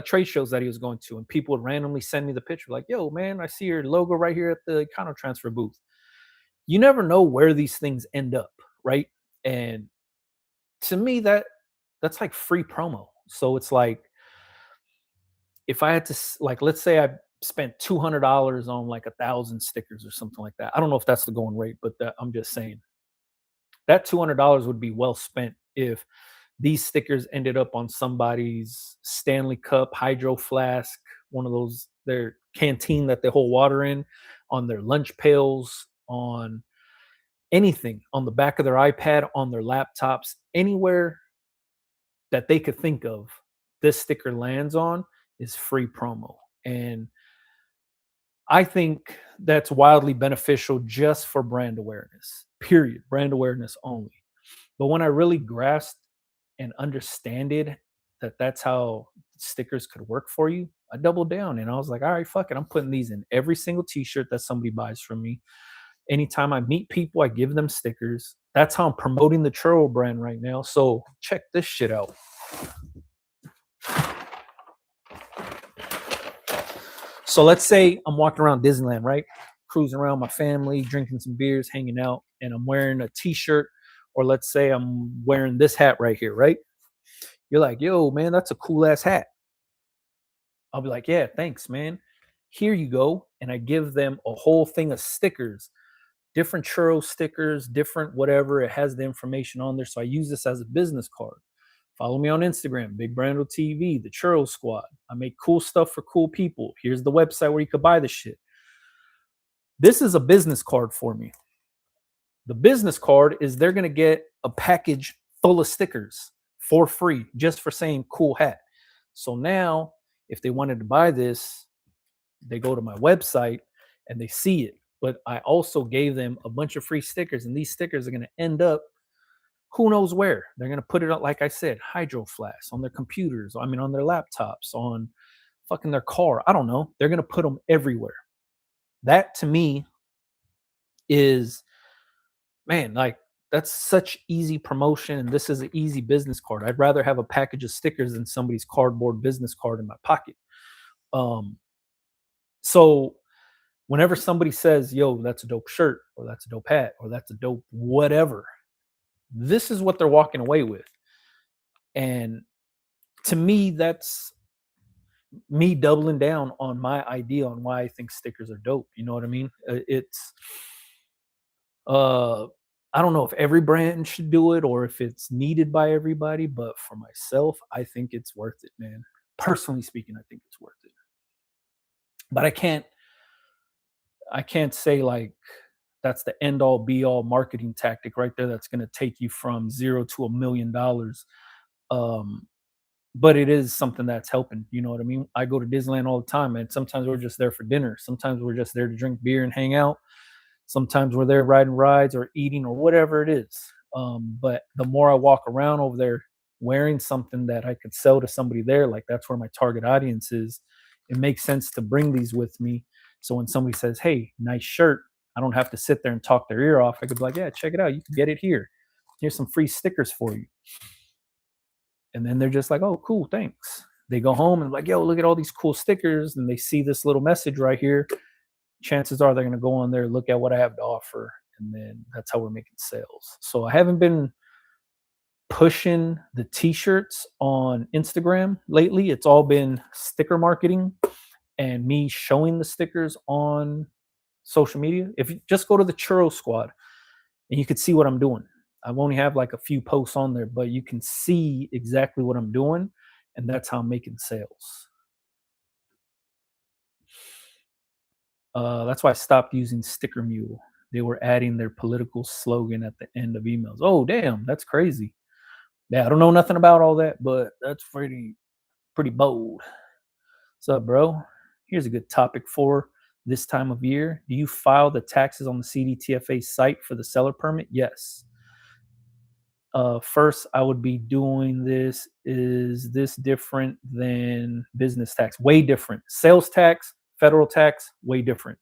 trade shows that he was going to, and people would randomly send me the picture, like, "Yo, man, I see your logo right here at the Econo Transfer booth." You never know where these things end up, right? And to me, that's like free promo. So it's like if I had to like, let's say I spent $200 on like 1,000 stickers or something like that. I don't know if that's the going rate, but I'm just saying that $200 would be well spent if these stickers ended up on somebody's Stanley Cup hydro flask, one of those their canteen that they hold water in, on their lunch pails, on anything, on the back of their iPad, on their laptops, anywhere that they could think of, this sticker lands on is free promo. And I think that's wildly beneficial just for brand awareness, period. Brand awareness only. But when I really grasped and understood that that's how stickers could work for you, I doubled down and I was like, all right, fuck it. I'm putting these in every single t shirt that somebody buys from me. Anytime I meet people, I give them stickers. That's how I'm promoting the Churro brand right now. So check this shit out. So let's say I'm walking around Disneyland, right? Cruising around my family, drinking some beers, hanging out, and I'm wearing a t-shirt, or let's say I'm wearing this hat right here, right? You're like, yo, man, that's a cool ass hat. I'll be like, yeah, thanks, man. Here you go. And I give them a whole thing of stickers, different churro stickers, different whatever. It has the information on there. So I use this as a business card. Follow me on Instagram, Big Brando TV, the Churro Squad. I make cool stuff for cool people. Here's the website where you could buy the shit. This is a business card for me. The business card is they're going to get a package full of stickers for free just for saying cool hat. So now, if they wanted to buy this, they go to my website and they see it. But I also gave them a bunch of free stickers, and these stickers are going to end up who knows where. They're going to put it up, like I said, hydro flasks on their computers, I mean, on their laptops, on fucking their car. I don't know. They're going to put them everywhere. That to me is, man, like that's such easy promotion. And this is an easy business card. I'd rather have a package of stickers than somebody's cardboard business card in my pocket. Um, so whenever somebody says, yo, that's a dope shirt, or that's a dope hat, or that's a dope whatever, this is what they're walking away with. And to me, that's me doubling down on my idea on why I think stickers are dope. You know what I mean? It's uh I don't know if every brand should do it or if it's needed by everybody, but for myself, I think it's worth it, man. Personally speaking, I think it's worth it. But I can't say like that's the end all be all marketing tactic right there that's going to take you from 0 to $1 million. Um but it is something that's helping. You know what I mean? I go to Disneyland all the time, and sometimes we're just there for dinner. Sometimes we're just there to drink beer and hang out. Sometimes we're there riding rides or eating or whatever it is. But the more I walk around over there wearing something that I could sell to somebody there, like that's where my target audience is. It makes sense to bring these with me. So when somebody says, "Hey, nice shirt," I don't have to sit there and talk their ear off. I could be like, "Yeah, check it out. You can get it here. Here's some free stickers for you." And then they're just like, "Oh, cool, thanks." They go home and like, "Yo, look at all these cool stickers," and they see this little message right here. chances are they're going to go on there, look at what I have to offer, and then that's how we're making sales. So I haven't been pushing the t-shirts on Instagram lately. It's all been sticker marketing and me showing the stickers on social media. If you just go to the Churro Squad and you could see what I'm doing. I only have like a few posts on there, but you can see exactly what I'm doing, and that's how I'm making sales. That's why I stopped using Sticker Mule. They were adding their political slogan at the end of emails. Oh, damn, that's crazy. Yeah, I don't know nothing about all that, but that's pretty bold. What's up, bro? Here's a good topic for this time of year. Do you file the taxes on the CDTFA site for the seller permit? Yes. First, I would be doing this. Is this different than business tax? Way different. Sales tax, federal tax, way different.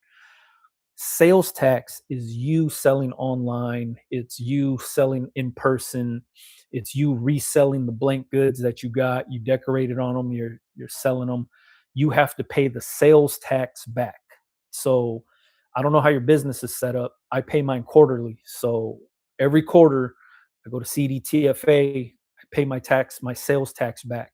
Sales tax is you selling online, it's you selling in person, it's you reselling the blank goods that you got, you decorated on them, you're selling them. You have to pay the sales tax back. So I don't know how your business is set up. I pay mine quarterly. So every quarter I go to CDTFA, I pay my sales tax back.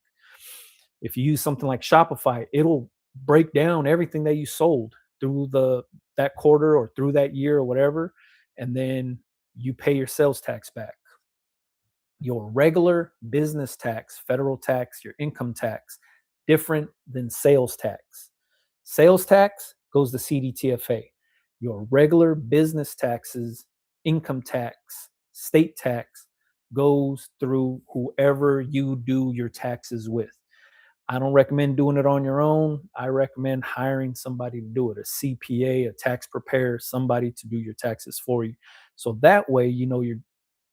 If you use something like Shopify, it'll break down everything that you sold through the that quarter or through that year or whatever, and then you pay your sales tax back. Your regular business tax, federal tax, your income tax, different than sales tax. Sales tax goes to CDTFA. Your regular business taxes, income tax, state tax goes through whoever you do your taxes with. I don't recommend doing it on your own. I recommend hiring somebody to do it, a CPA, a tax preparer, somebody to do your taxes for you. So that way, you know, you're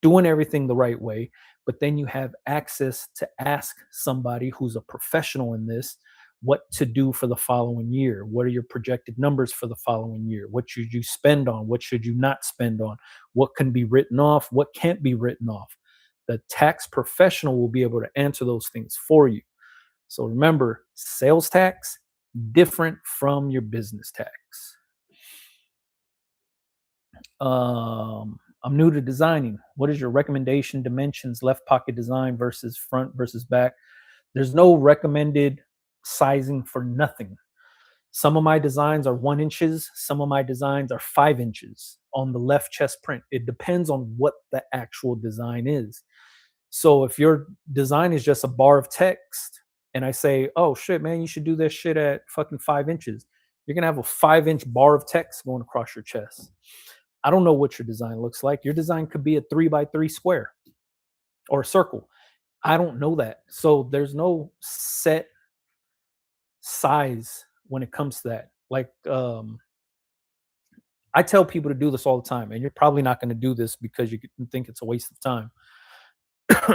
doing everything the right way, but then you have access to ask somebody who's a professional in this what to do for the following year. What are your projected numbers for the following year? What should you spend on? What should you not spend on? What can be written off? What can't be written off? The tax professional will be able to answer those things for you. So remember, sales tax different from your business tax. I'm new to designing. What is your recommendation dimensions, left pocket design versus front versus back? There's no recommended sizing for nothing. Some of my designs are 1 inches. Some of my designs are 5 inches on the left chest print. It depends on what the actual design is. So if your design is just a bar of text and I say, oh shit, man, you should do this shit at fucking 5 inches, you're gonna have a 5 inch bar of text going across your chest. I don't know what your design looks like. Your design could be a 3x3 square or a circle. I don't know that. So there's no set size when it comes to that. Like I tell people to do this all the time, and you're probably not going to do this because you think it's a waste of time.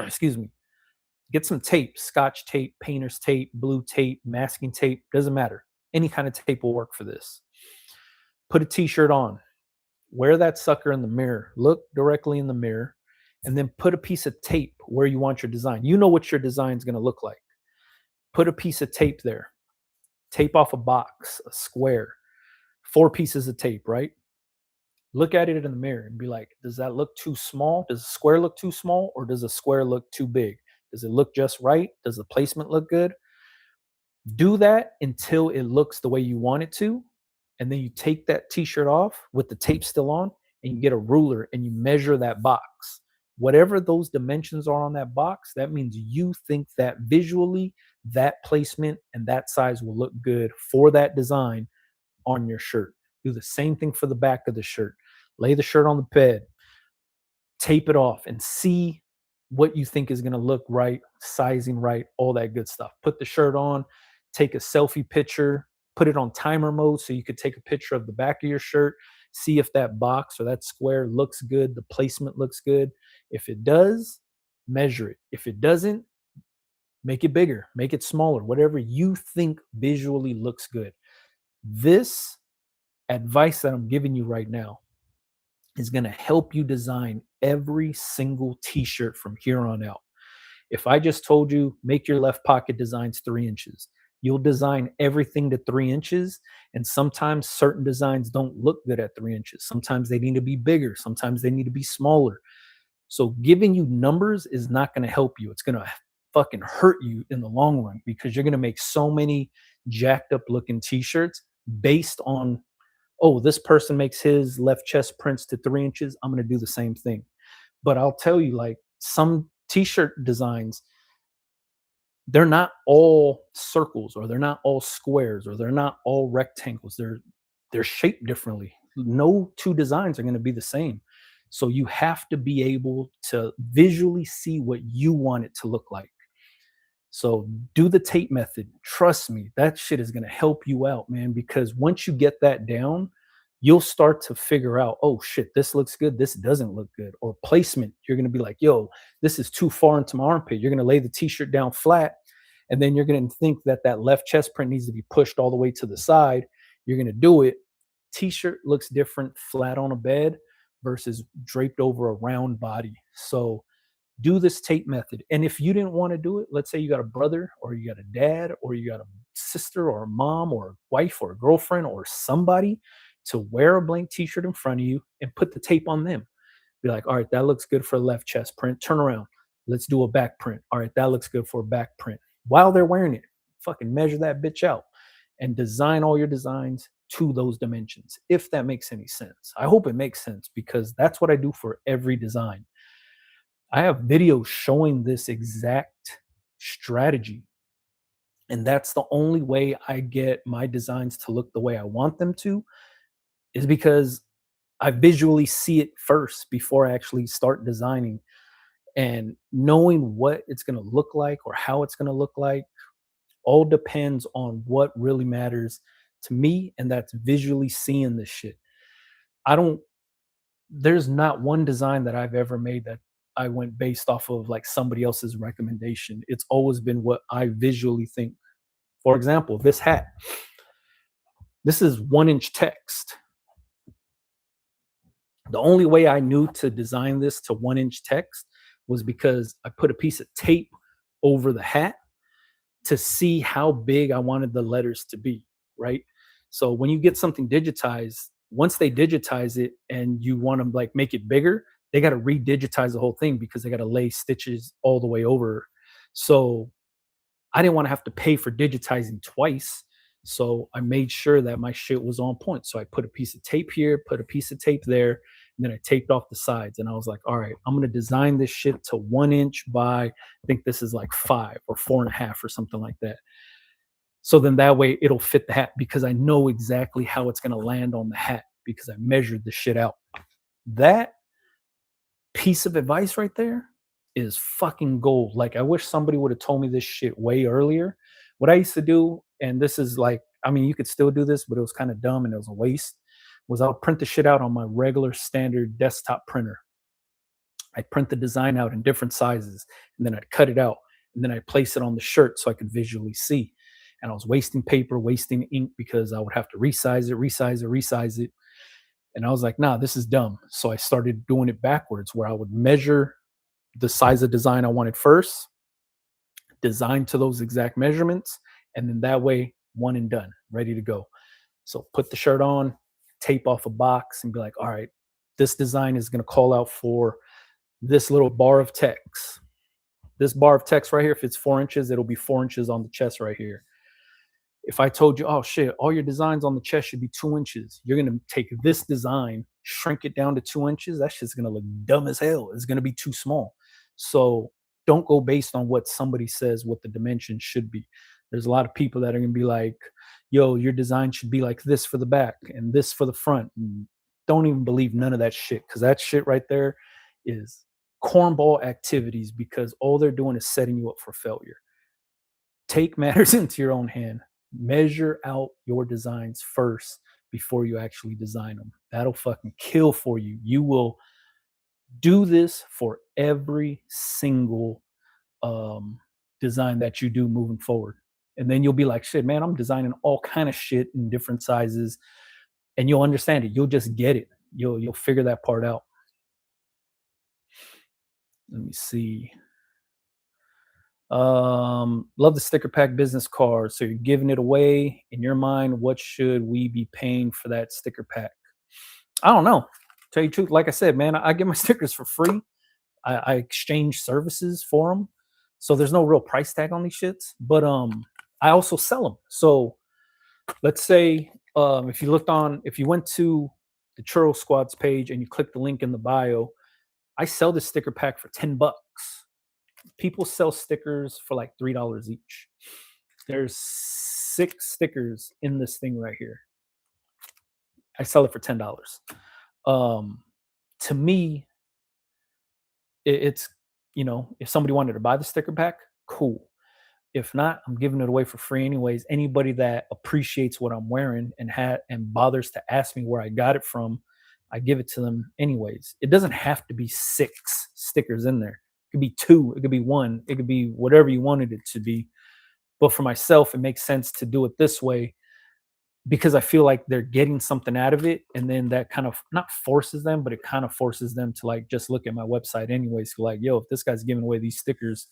Excuse me. Get some tape, scotch tape, painter's tape, blue tape, masking tape, doesn't matter. Any kind of tape will work for this. Put a t-shirt on, wear that sucker in the mirror, look directly in the mirror, and then put a piece of tape where you want your design. You know what your design is going to look like. Put a piece of tape there. Tape off a box, a square, 4 pieces of tape, right? Look at it in the mirror and be like, does that look too small? Does a square look too small, or does a square look too big? Does it look just right? Does the placement look good? Do that until it looks the way you want it to. And then you take that t-shirt off with the tape still on and you get a ruler and you measure that box. Whatever those dimensions are on that box, that means you think that visually that placement and that size will look good for that design on your shirt. Do the same thing for the back of the shirt. Lay the shirt on the bed, tape it off, and see what you think is going to look right, sizing right, all that good stuff. Put the shirt on, take a selfie picture, put it on timer mode so you could take a picture of the back of your shirt, see if that box or that square looks good, the placement looks good. If it does, measure it. If it doesn't, make it bigger, make it smaller, whatever you think visually looks good. This advice that I'm giving you right now is going to help you design every single t-shirt from here on out. If I just told you make your left pocket designs 3 inches, You'll design everything to 3 inches, and sometimes certain designs don't look good at 3 inches. Sometimes they need to be bigger, sometimes they need to be smaller. So giving you numbers is not going to help you. It's going to fucking hurt you in the long run because you're going to make so many jacked up looking t-shirts based on, oh, this person makes his left chest prints to 3 inches. I'm going to do the same thing. But I'll tell you, like some t-shirt designs, they're not all circles or they're not all squares or they're not all rectangles. They're shaped differently. No two designs are going to be the same. So you have to be able to visually see what you want it to look like. So do the tape method. Trust me, that shit is going to help you out, man, because once you get that down, you'll start to figure out, oh shit, this looks good, this doesn't look good. Or placement, you're going to be like, yo, this is too far into my armpit. You're going to lay the t-shirt down flat, and then you're going to think that that left chest print needs to be pushed all the way to the side. You're going to do it. T-shirt looks different flat on a bed versus draped over a round body. So do this tape method. And if you didn't want to do it, let's say you got a brother or you got a dad or you got a sister or a mom or a wife or a girlfriend or somebody to wear a blank t-shirt in front of you and put the tape on them. Be like, all right, that looks good for a left chest print. Turn around. Let's do a back print. All right, that looks good for a back print. While they're wearing it, fucking measure that bitch out and design all your designs to those dimensions, if that makes any sense. I hope it makes sense because that's what I do for every design. I have videos showing this exact strategy. And that's the only way I get my designs to look the way I want them to, is because I visually see it first before I actually start designing. And knowing what it's going to look like or how it's going to look like all depends on what really matters to me. And that's visually seeing this shit. I don't, there's not one design that I've ever made that I went based off of like somebody else's recommendation. It's always been what I visually think. For example, this hat. This is 1 inch text. The only way I knew to design this to 1 inch text was because I put a piece of tape over the hat to see how big I wanted the letters to be, right? So when you get something digitized, once they digitize it and you want to like make it bigger, they got to redigitize the whole thing because they got to lay stitches all the way over. So I didn't want to have to pay for digitizing twice. So I made sure that my shit was on point. So I put a piece of tape here, put a piece of tape there, and then I taped off the sides. And I was like, all right, I'm going to design this shit to 1 inch by, I think this is like 5 or 4.5 or something like that. So then that way it'll fit the hat because I know exactly how it's going to land on the hat because I measured the shit out. That piece of advice right there is fucking gold. Like, I wish somebody would have told me this shit way earlier. What I used to do, and this is like, I mean, you could still do this, but it was kind of dumb and it was a waste, was I would print the shit out on my regular standard desktop printer. I'd print the design out in different sizes and then I'd cut it out and then I'd place it on the shirt so I could visually see. And I was wasting paper, wasting ink because I would have to resize it, resize it, resize it. And I was like, nah, this is dumb. So I started doing it backwards where I would measure the size of design I wanted first, design to those exact measurements, and then that way, one and done, ready to go. So put the shirt on, tape off a box, and be like, all right, this design is going to call out for this little bar of text. This bar of text right here, if it's 4 inches, it'll be 4 inches on the chest right here. If I told you, oh shit, all your designs on the chest should be 2 inches, you're gonna take this design, shrink it down to 2 inches. That shit's gonna look dumb as hell. It's gonna be too small. So don't go based on what somebody says what the dimension should be. There's a lot of people that are gonna be like, yo, your design should be like this for the back and this for the front. And don't even believe none of that shit because that shit right there is cornball activities because all they're doing is setting you up for failure. Take matters into your own hand. Measure out your designs first before you actually design them. That'll fucking kill for you. You will do this for every single design that you do moving forward. And then you'll be like, shit, man, I'm designing all kind of shit in different sizes. And you'll understand it. You'll just get it. You'll figure that part out. Let me see. Love the sticker pack business card. So you're giving it away. In your mind, what should we be paying for that sticker pack? I don't know. Tell you the truth, like I said, man, I get my stickers for free. I exchange services for them, so there's no real price tag on these shits. But I also sell them. So let's say if you went to the Churro Squad's page and you click the link in the bio, I sell this sticker pack for $10. People sell stickers for like $3 each. There's 6 stickers in this thing right here. I sell it for $10. Um, to me, it's if somebody wanted to buy the sticker pack, cool. If not, I'm giving it away for free anyways. Anybody that appreciates what I'm wearing and bothers to ask me where I got it from, I give it to them anyways. It doesn't have to be 6 stickers in there. It could be 2, it could be 1, it could be whatever you wanted it to be. But for myself, it makes sense to do it this way because I feel like they're getting something out of it, and then that kind of not forces them, but it kind of forces them to like just look at my website anyways. Like, yo, if this guy's giving away these stickers,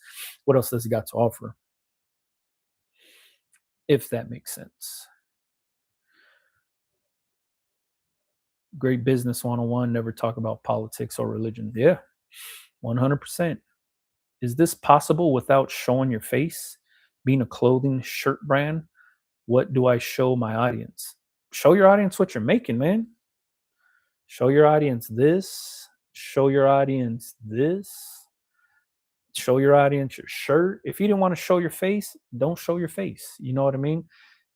what else does he got to offer? If that makes sense. Great business 101. Never talk about politics or religion. Yeah, 100%. Is this possible without showing your face? Being a clothing shirt brand, what do I show my audience? Show your audience what you're making, man. Show your audience this. Show your audience this. Show your audience your shirt. If you didn't want to show your face, don't show your face. You know what I mean?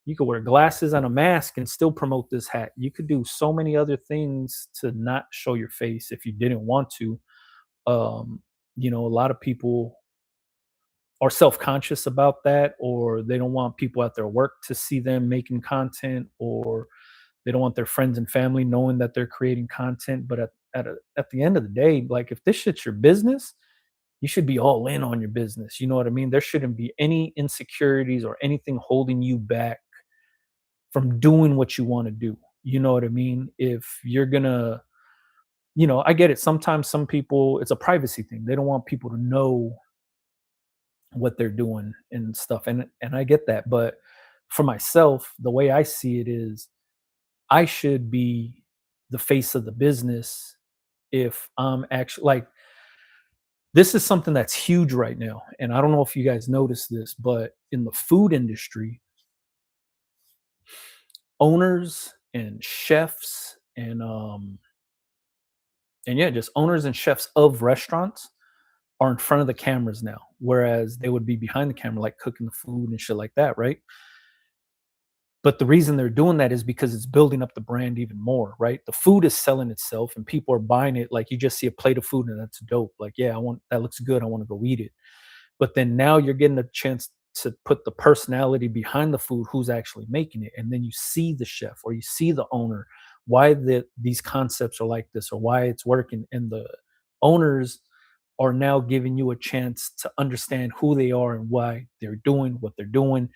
You could wear glasses and a mask and still promote this hat. You could do so many other things to not show your face if you didn't want to. Um, a lot of people are self-conscious about that, or they don't want people at their work to see them making content, or they don't want their friends and family knowing that they're creating content. But at the end of the day, like if this shit's your business, you should be all in on your business. You know what I mean? There shouldn't be any insecurities or anything holding you back from doing what you want to do. You know what I mean? If you're gonna, I get it. Sometimes some people, it's a privacy thing. They don't want people to know what they're doing and stuff. And I get that. But for myself, the way I see it is I should be the face of the business if I'm actually like this is something that's huge right now. And I don't know if you guys noticed this, but in the food industry, owners and chefs and yeah, just owners and chefs of restaurants are in front of the cameras now, whereas they would be behind the camera, like cooking the food and shit like that, right? But the reason they're doing that is because it's building up the brand even more, right? The food is selling itself and people are buying it. Like you just see a plate of food and that's dope. Like, yeah, I want that looks good. I want to go eat it. But then now you're getting a chance to put the personality behind the food, who's actually making it. And then you see the chef or you see the owner, why these concepts are like this or why it's working. And the owners are now giving you a chance to understand who they are and why they're doing what they're doing.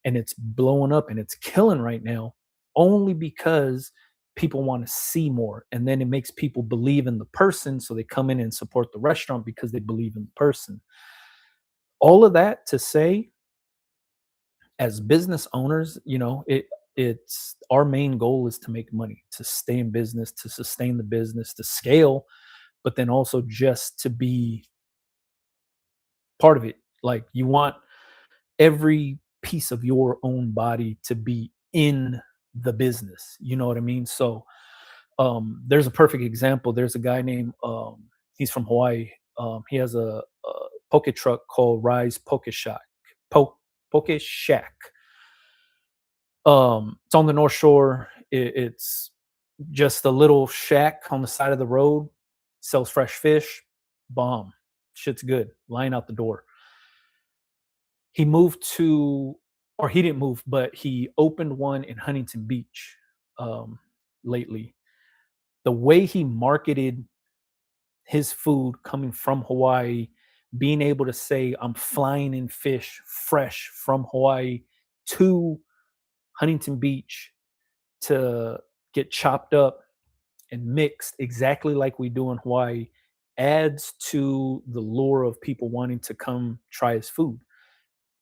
And it's blowing up and it's killing right now only because people want to see more. And then it makes people believe in the person. So they come in and support the restaurant because they believe in the person. All of that to say, as business owners, it's our main goal is to make money, to stay in business, to sustain the business, to scale, but then also just to be part of it. Like you want every piece of your own body to be in the business. You know what I mean? So there's a perfect example. There's a guy named he's from Hawaii. He has a poke truck called Rise Poke Shack. Poke Shack. It's on the North Shore. It's just a little shack on the side of the road. Sells fresh fish. Bomb. Shit's good. Line out the door. He moved to, or he didn't move, but he opened one in Huntington Beach um, lately. The way he marketed his food coming from Hawaii, being able to say, I'm flying in fish fresh from Hawaii to Huntington Beach to get chopped up and mixed exactly like we do in Hawaii adds to the lure allure of people wanting to come try his food.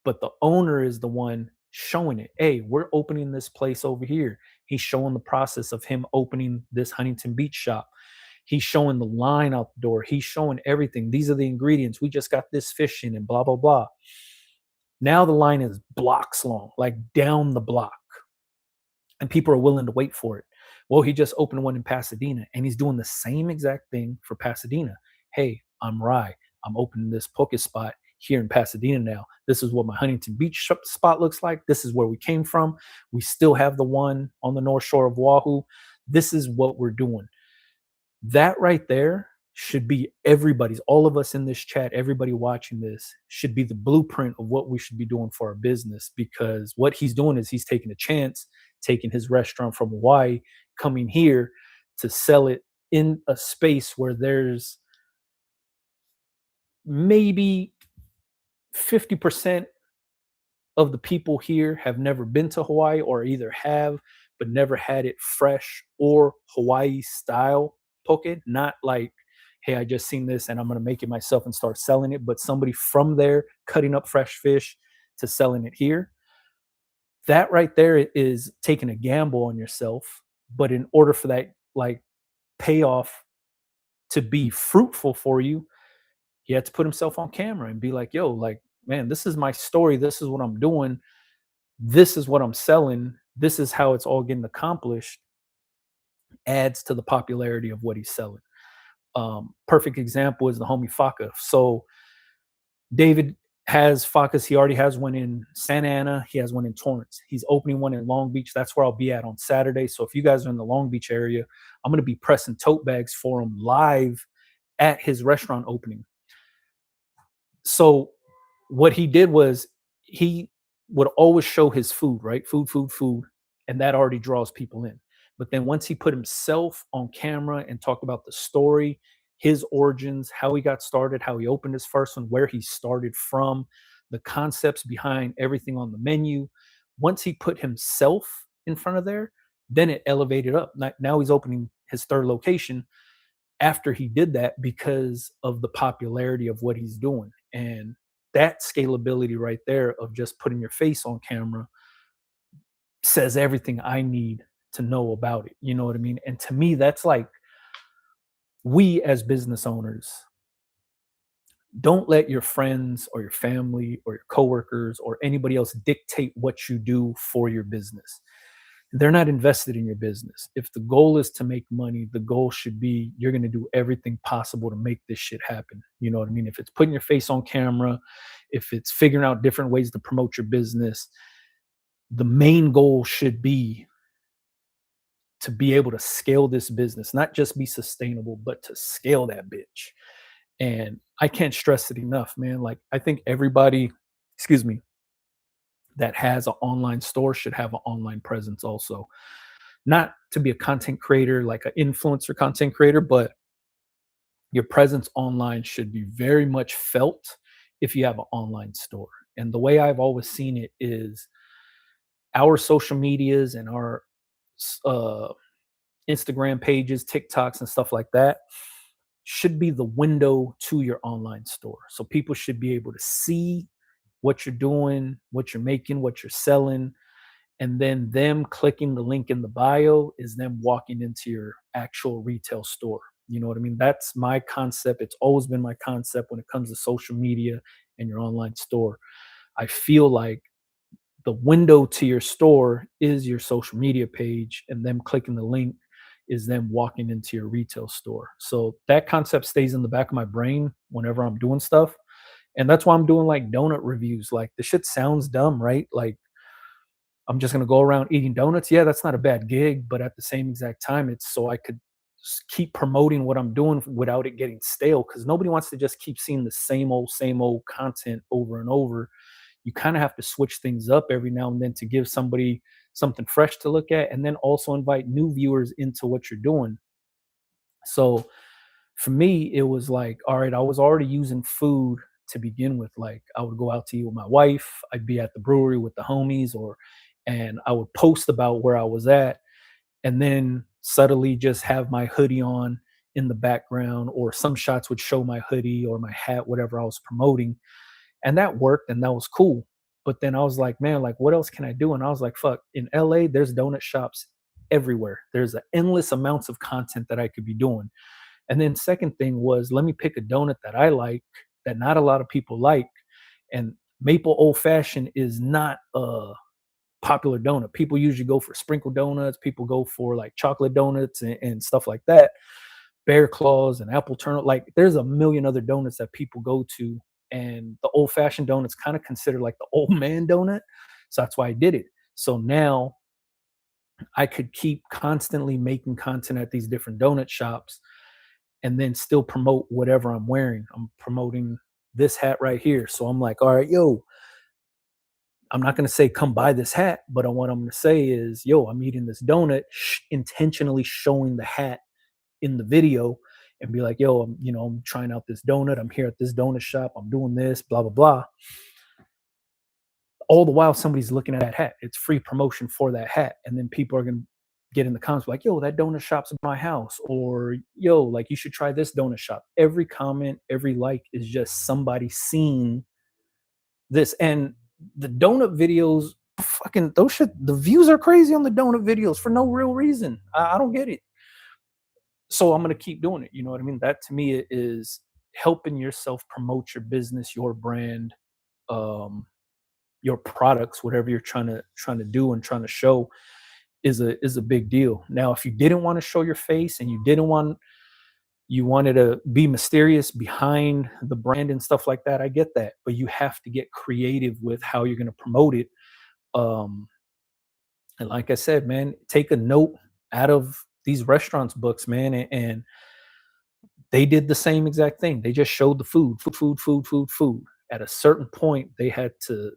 But the owner is the one showing it. Hey, we're opening this place over here. He's showing the process of him opening this Huntington Beach shop. He's showing the line out the door. He's showing everything. These are the ingredients. We just got this fish in and blah, blah, blah. Now the line is blocks long, like down the block, and people are willing to wait for it. Well, he just opened one in Pasadena and he's doing the same exact thing for Pasadena. Hey, I'm Rye. I'm opening this poke spot here in Pasadena now. This is what my Huntington Beach spot looks like. This is where we came from. We still have the one on the North Shore of Oahu. This is what we're doing. That right there should be everybody's, all of us in this chat, everybody watching this should be the blueprint of what we should be doing for our business, because what he's doing is he's taking a chance, taking his restaurant from Hawaii, coming here to sell it in a space where there's maybe 50% of the people here have never been to Hawaii, or either have but never had it fresh or Hawaii style poke. Not like, hey, I just seen this and I'm going to make it myself and start selling it, but somebody from there cutting up fresh fish to selling it here. That right there is taking a gamble on yourself. But in order for that like payoff to be fruitful for you, he had to put himself on camera and be like, yo, like, man, this is my story. This is what I'm doing. This is what I'm selling. This is how it's all getting accomplished. Adds to the popularity of what he's selling. Perfect example is the homie Faka. So David has Fakas. He already has one in Santa Ana. He has one in Torrance. He's opening one in Long Beach. That's where I'll be at on Saturday. So if you guys are in the Long Beach area, I'm going to be pressing tote bags for him live at his restaurant opening. So what he did was he would always show his food, right? Food, food, food. And that already draws people in. But then once he put himself on camera and talked about the story, his origins, how he got started, how he opened his first one, where he started from, the concepts behind everything on the menu. Once he put himself in front of there, then it elevated up. Now he's opening his third location after he did that because of the popularity of what he's doing. And that scalability right there of just putting your face on camera says everything I need to know about it. You know what I mean? And to me, that's like, we as business owners, don't let your friends or your family or your coworkers or anybody else dictate what you do for your business. They're not invested in your business. If the goal is to make money, the goal should be you're going to do everything possible to make this shit happen. You know what I mean? If it's putting your face on camera, if it's figuring out different ways to promote your business, the main goal should be to be able to scale this business, not just be sustainable, but to scale that bitch. And I can't stress it enough, man. Like, I think everybody, excuse me, that has an online store should have an online presence also. Not to be a content creator, like an influencer content creator, but your presence online should be very much felt if you have an online store. And the way I've always seen it is our social medias and our uh, Instagram pages, TikToks, and stuff like that should be the window to your online store. So people should be able to see what you're doing, what you're making, what you're selling. And then them clicking the link in the bio is them walking into your actual retail store. You know what I mean? That's my concept. It's always been my concept when it comes to social media and your online store. I feel like the window to your store is your social media page, and them clicking the link is them walking into your retail store. So that concept stays in the back of my brain whenever I'm doing stuff. And that's why I'm doing like donut reviews. Like, the shit sounds dumb, right? Like, I'm just gonna go around eating donuts. Yeah, that's not a bad gig, but at the same exact time, it's so I could keep promoting what I'm doing without it getting stale. Because nobody wants to just keep seeing the same old content over and over. You kind of have to switch things up every now and then to give somebody something fresh to look at, and then also invite new viewers into what you're doing. So for me, it was like, all right, I was already using food to begin with. Like, I would go out to eat with my wife, I'd be at the brewery with the homies, and I would post about where I was at, and then subtly just have my hoodie on, in the background, or some shots would show my hoodie or my hat, whatever I was promoting. And that worked and that was cool. But then I was like, man, like what else can I do? And I was like, fuck, in LA, there's donut shops everywhere. There's a endless amounts of content that I could be doing. And then second thing was, let me pick a donut that I like, that not a lot of people like. And maple old fashioned is not a popular donut. People usually go for sprinkle donuts. People go for like chocolate donuts and stuff like that. Bear claws and apple turtle. Like there's a million other donuts that people go to. And the old fashioned donut's kind of considered like the old man donut. So that's why I did it. So now I could keep constantly making content at these different donut shops and then still promote whatever I'm wearing. I'm promoting this hat right here. So I'm like, all right, yo, I'm not going to say come buy this hat, but what I'm going to say is, yo, I'm eating this donut, intentionally showing the hat in the video and be like, yo, I'm trying out this donut. I'm here at this donut shop. I'm doing this, blah, blah, blah. All the while somebody's looking at that hat. It's free promotion for that hat. And then people are going to get in the comments like, yo, that donut shop's in my house. Or, yo, like you should try this donut shop. Every comment, every like is just somebody seeing this. And the donut videos, fucking those shit, the views are crazy on the donut videos for no real reason. I don't get it. So I'm going to keep doing it. You know what I mean? That to me is helping yourself promote your business, your brand, your products, whatever you're trying to do and trying to show is a big deal. Now, if you didn't want to show your face and you wanted to be mysterious behind the brand and stuff like that, I get that. But you have to get creative with how you're going to promote it. Um, and like I said, man, take a note out of these restaurants books, man, and they did the same exact thing. They just showed the food, food, food, food, food, food. At a certain point, they had to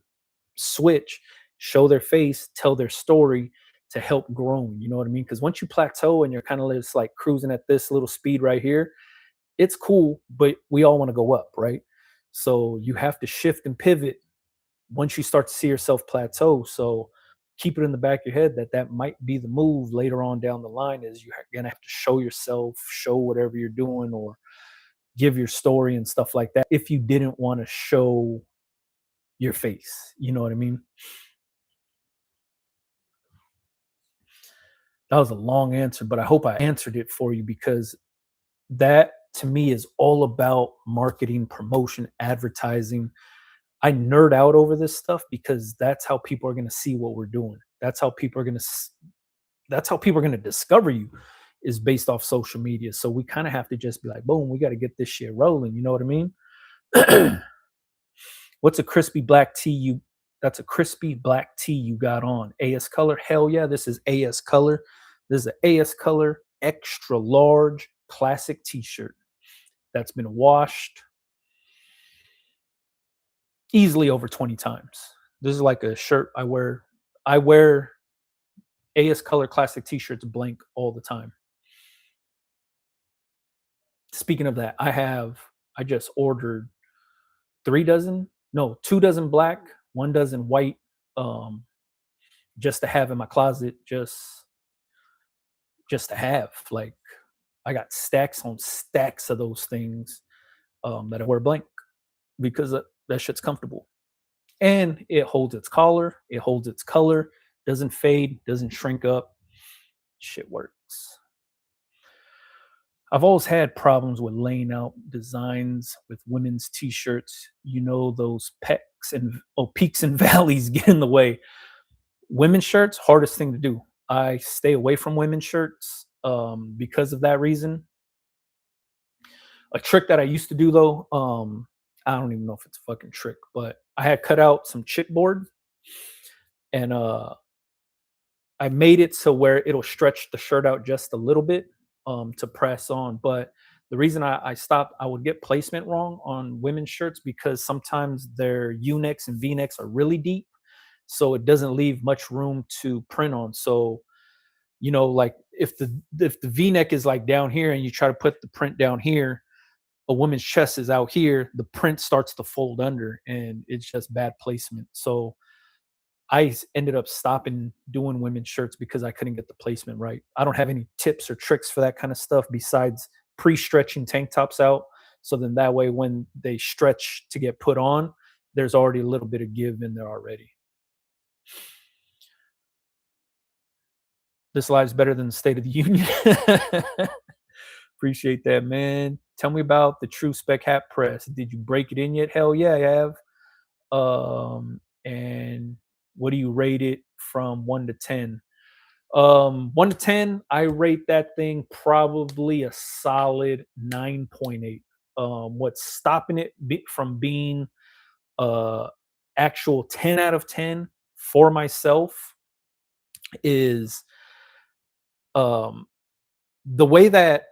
switch, show their face, tell their story to help grow. You know what I mean? Because once you plateau and you're kind of just like cruising at this little speed right here, it's cool, but we all want to go up, right? So you have to shift and pivot once you start to see yourself plateau. So keep it in the back of your head that that might be the move later on down the line, is you're gonna have to show yourself, show whatever you're doing, or give your story and stuff like that if you didn't want to show your face. You know what I mean? That was a long answer, but I hope I answered it for you, because that to me is all about marketing, promotion, advertising. I nerd out over this stuff because that's how people are going to see what we're doing. That's how people are going to discover you, is based off social media. So we kind of have to just be like, boom, we got to get this shit rolling. You know what I mean? What's a crispy black tea you That's a crispy black tea you got on? AS color? Hell yeah, this is AS color. This is an AS color extra large classic t-shirt that's been washed easily over 20 times. This is like a shirt I wear. I wear AS color classic t-shirts blank all the time. Speaking of that, I just ordered 3 dozen, no, 2 dozen black, 1 dozen white, um, just to have in my closet, just to have. Like I got stacks on stacks of those things that I wear blank because that shit's comfortable and it holds its collar, it holds its color, doesn't fade, doesn't shrink up. Shit works. I've always had problems with laying out designs with women's t-shirts. You know, those peaks and valleys get in the way. Women's shirts, hardest thing to do. I stay away from women's shirts because of that reason. A trick that I used to do though, I don't even know if it's a fucking trick, but I had cut out some chipboard and I made it so where it'll stretch the shirt out just a little bit to press on. But the reason I stopped, I would get placement wrong on women's shirts because sometimes their U necks and V necks are really deep, so it doesn't leave much room to print on. So like if the V neck is like down here and you try to put the print down here, a woman's chest is out here, the print starts to fold under, and it's just bad placement. So ended up stopping doing women's shirts because I couldn't get the placement right. I don't have any tips or tricks for that kind of stuff besides pre-stretching tank tops out. So then that way, when they stretch to get put on, there's already a little bit of give in there already. This live's better than the State of the Union. Appreciate that, man. Tell me about the True Spec hat press. Did you break it in yet? Hell yeah, I have. And what do you rate it from 1 to 10? 1 to 10, I rate that thing probably a solid 9.8. What's stopping it from being uh actual 10 out of 10 for myself is um the way that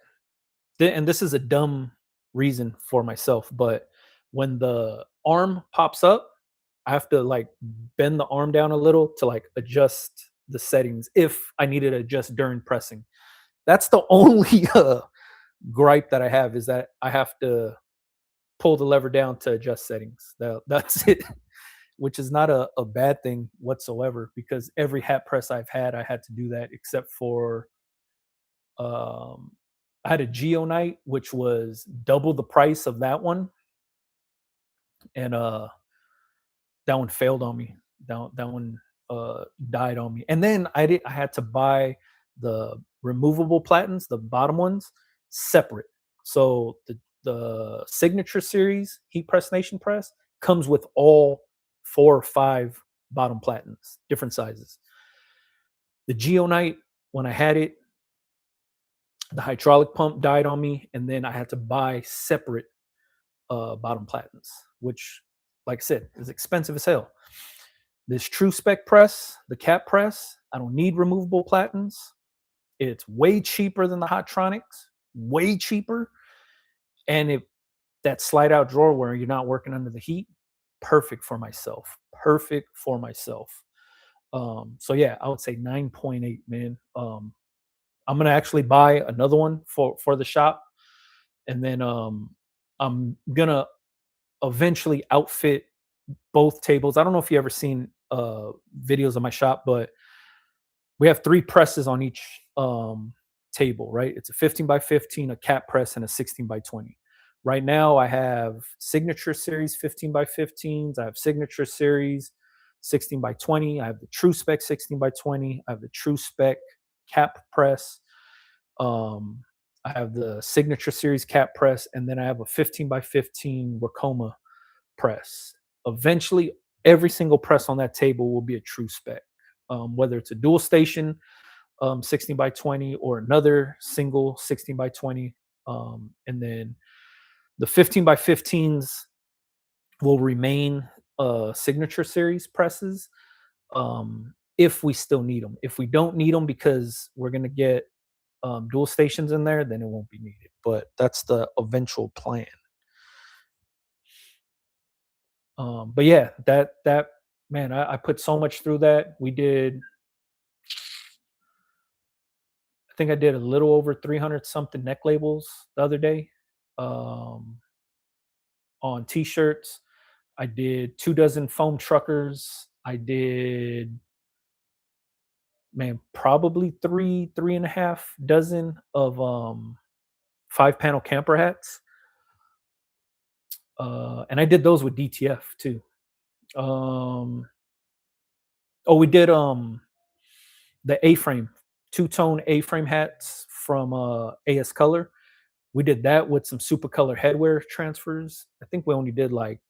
and this is a dumb reason for myself, but when the arm pops up, I have to like bend the arm down a little to like adjust the settings if I needed to adjust during pressing. That's the only gripe that I have, is that I have to pull the lever down to adjust settings. That's it, which is not a bad thing whatsoever, because every hat press I've had, I had to do that except for um, I had a Geonite, which was double the price of that one, and that one failed on me. That one died on me. And then I had to buy the removable platens, the bottom ones, separate. So the signature series heat press nation press comes with all 4 or 5 bottom platens, different sizes. The Geonite, when I had it, the hydraulic pump died on me, and then I had to buy separate bottom platens, which, like I said, is expensive as hell. This True Spec press, the cap press, I don't need removable platens. It's way cheaper than the Hottronics, way cheaper. And if that slide out drawer where you're not working under the heat, perfect for myself. Perfect for myself. So yeah, I would say 9.8, man. I'm gonna actually buy another one for the shop, and then I'm gonna eventually outfit both tables. I don't know if you ever seen videos of my shop, but we have 3 presses on each table, right? It's a 15 by 15, a cap press, and a 16 by 20. Right now, I have Signature Series 15 by 15s. I have Signature Series 16 by 20. I have the True Spec 16 by 20. I have the True Spec cap press. Um, I have the Signature Series cap press, and then I have a 15 by 15 Wacoma press. Eventually, every single press on that table will be a True Spec, whether it's a dual station 16 by 20 or another single 16 by 20. And then the 15 by 15s will remain Signature Series presses if we still need them. If we don't need them because we're going to get dual stations in there, then it won't be needed. But that's the eventual plan. But yeah, that man, I put so much through that. I think I did a little over 300 something neck labels the other day um, on t-shirts. I did 2 dozen foam truckers. I did, man, probably three and a half dozen of 5 panel camper hats. And I did those with DTF too. Um, oh, we did the A-frame, two-tone A-frame hats from AS Color. We did that with some super color headwear transfers. I think we only did like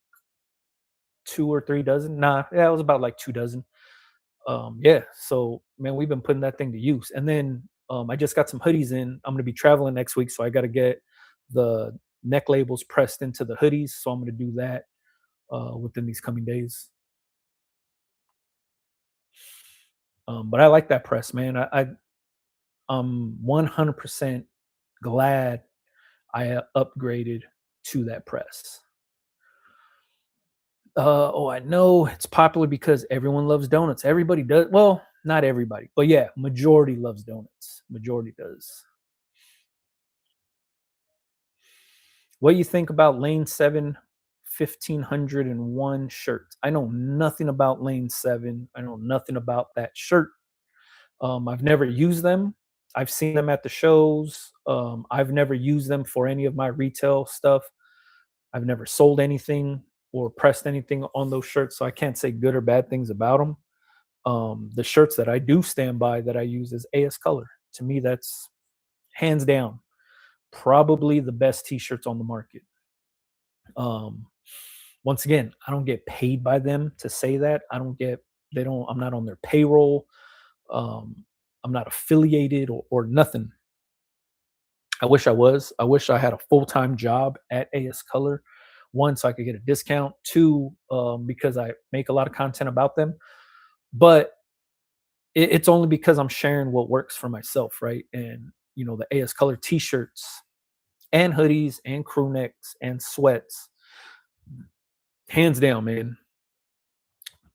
2 or 3 dozen. Nah, yeah, it was about like 2 dozen. Yeah, so man, we've been putting that thing to use. And then I just got some hoodies in. I'm gonna be traveling next week, so I got to get the neck labels pressed into the hoodies. So I'm gonna do that within these coming days. But I like that press, man. I'm 100% glad I upgraded to that press. Oh, I know it's popular because everyone loves donuts. Everybody does. Well, not everybody, but yeah, majority loves donuts. Majority does. What do you think about Lane 7 1501 shirts? I know nothing about Lane 7. I know nothing about that shirt. I've never used them. I've seen them at the shows. I've never used them for any of my retail stuff. I've never sold anything or pressed anything on those shirts, so I can't say good or bad things about them. The shirts that I do stand by that I use is AS Color. To me, that's hands down probably the best t-shirts on the market. Um, Once again, I don't get paid by them to say that. I don't get they don't I'm not on their payroll. Um, I'm not affiliated or nothing. I wish I was. I wish I had a full-time job at AS Color. One, so I could get a discount. Two, because I make a lot of content about them. But it's only because I'm sharing what works for myself, right? And the AS Color t-shirts and hoodies and crew necks and sweats, hands down, man,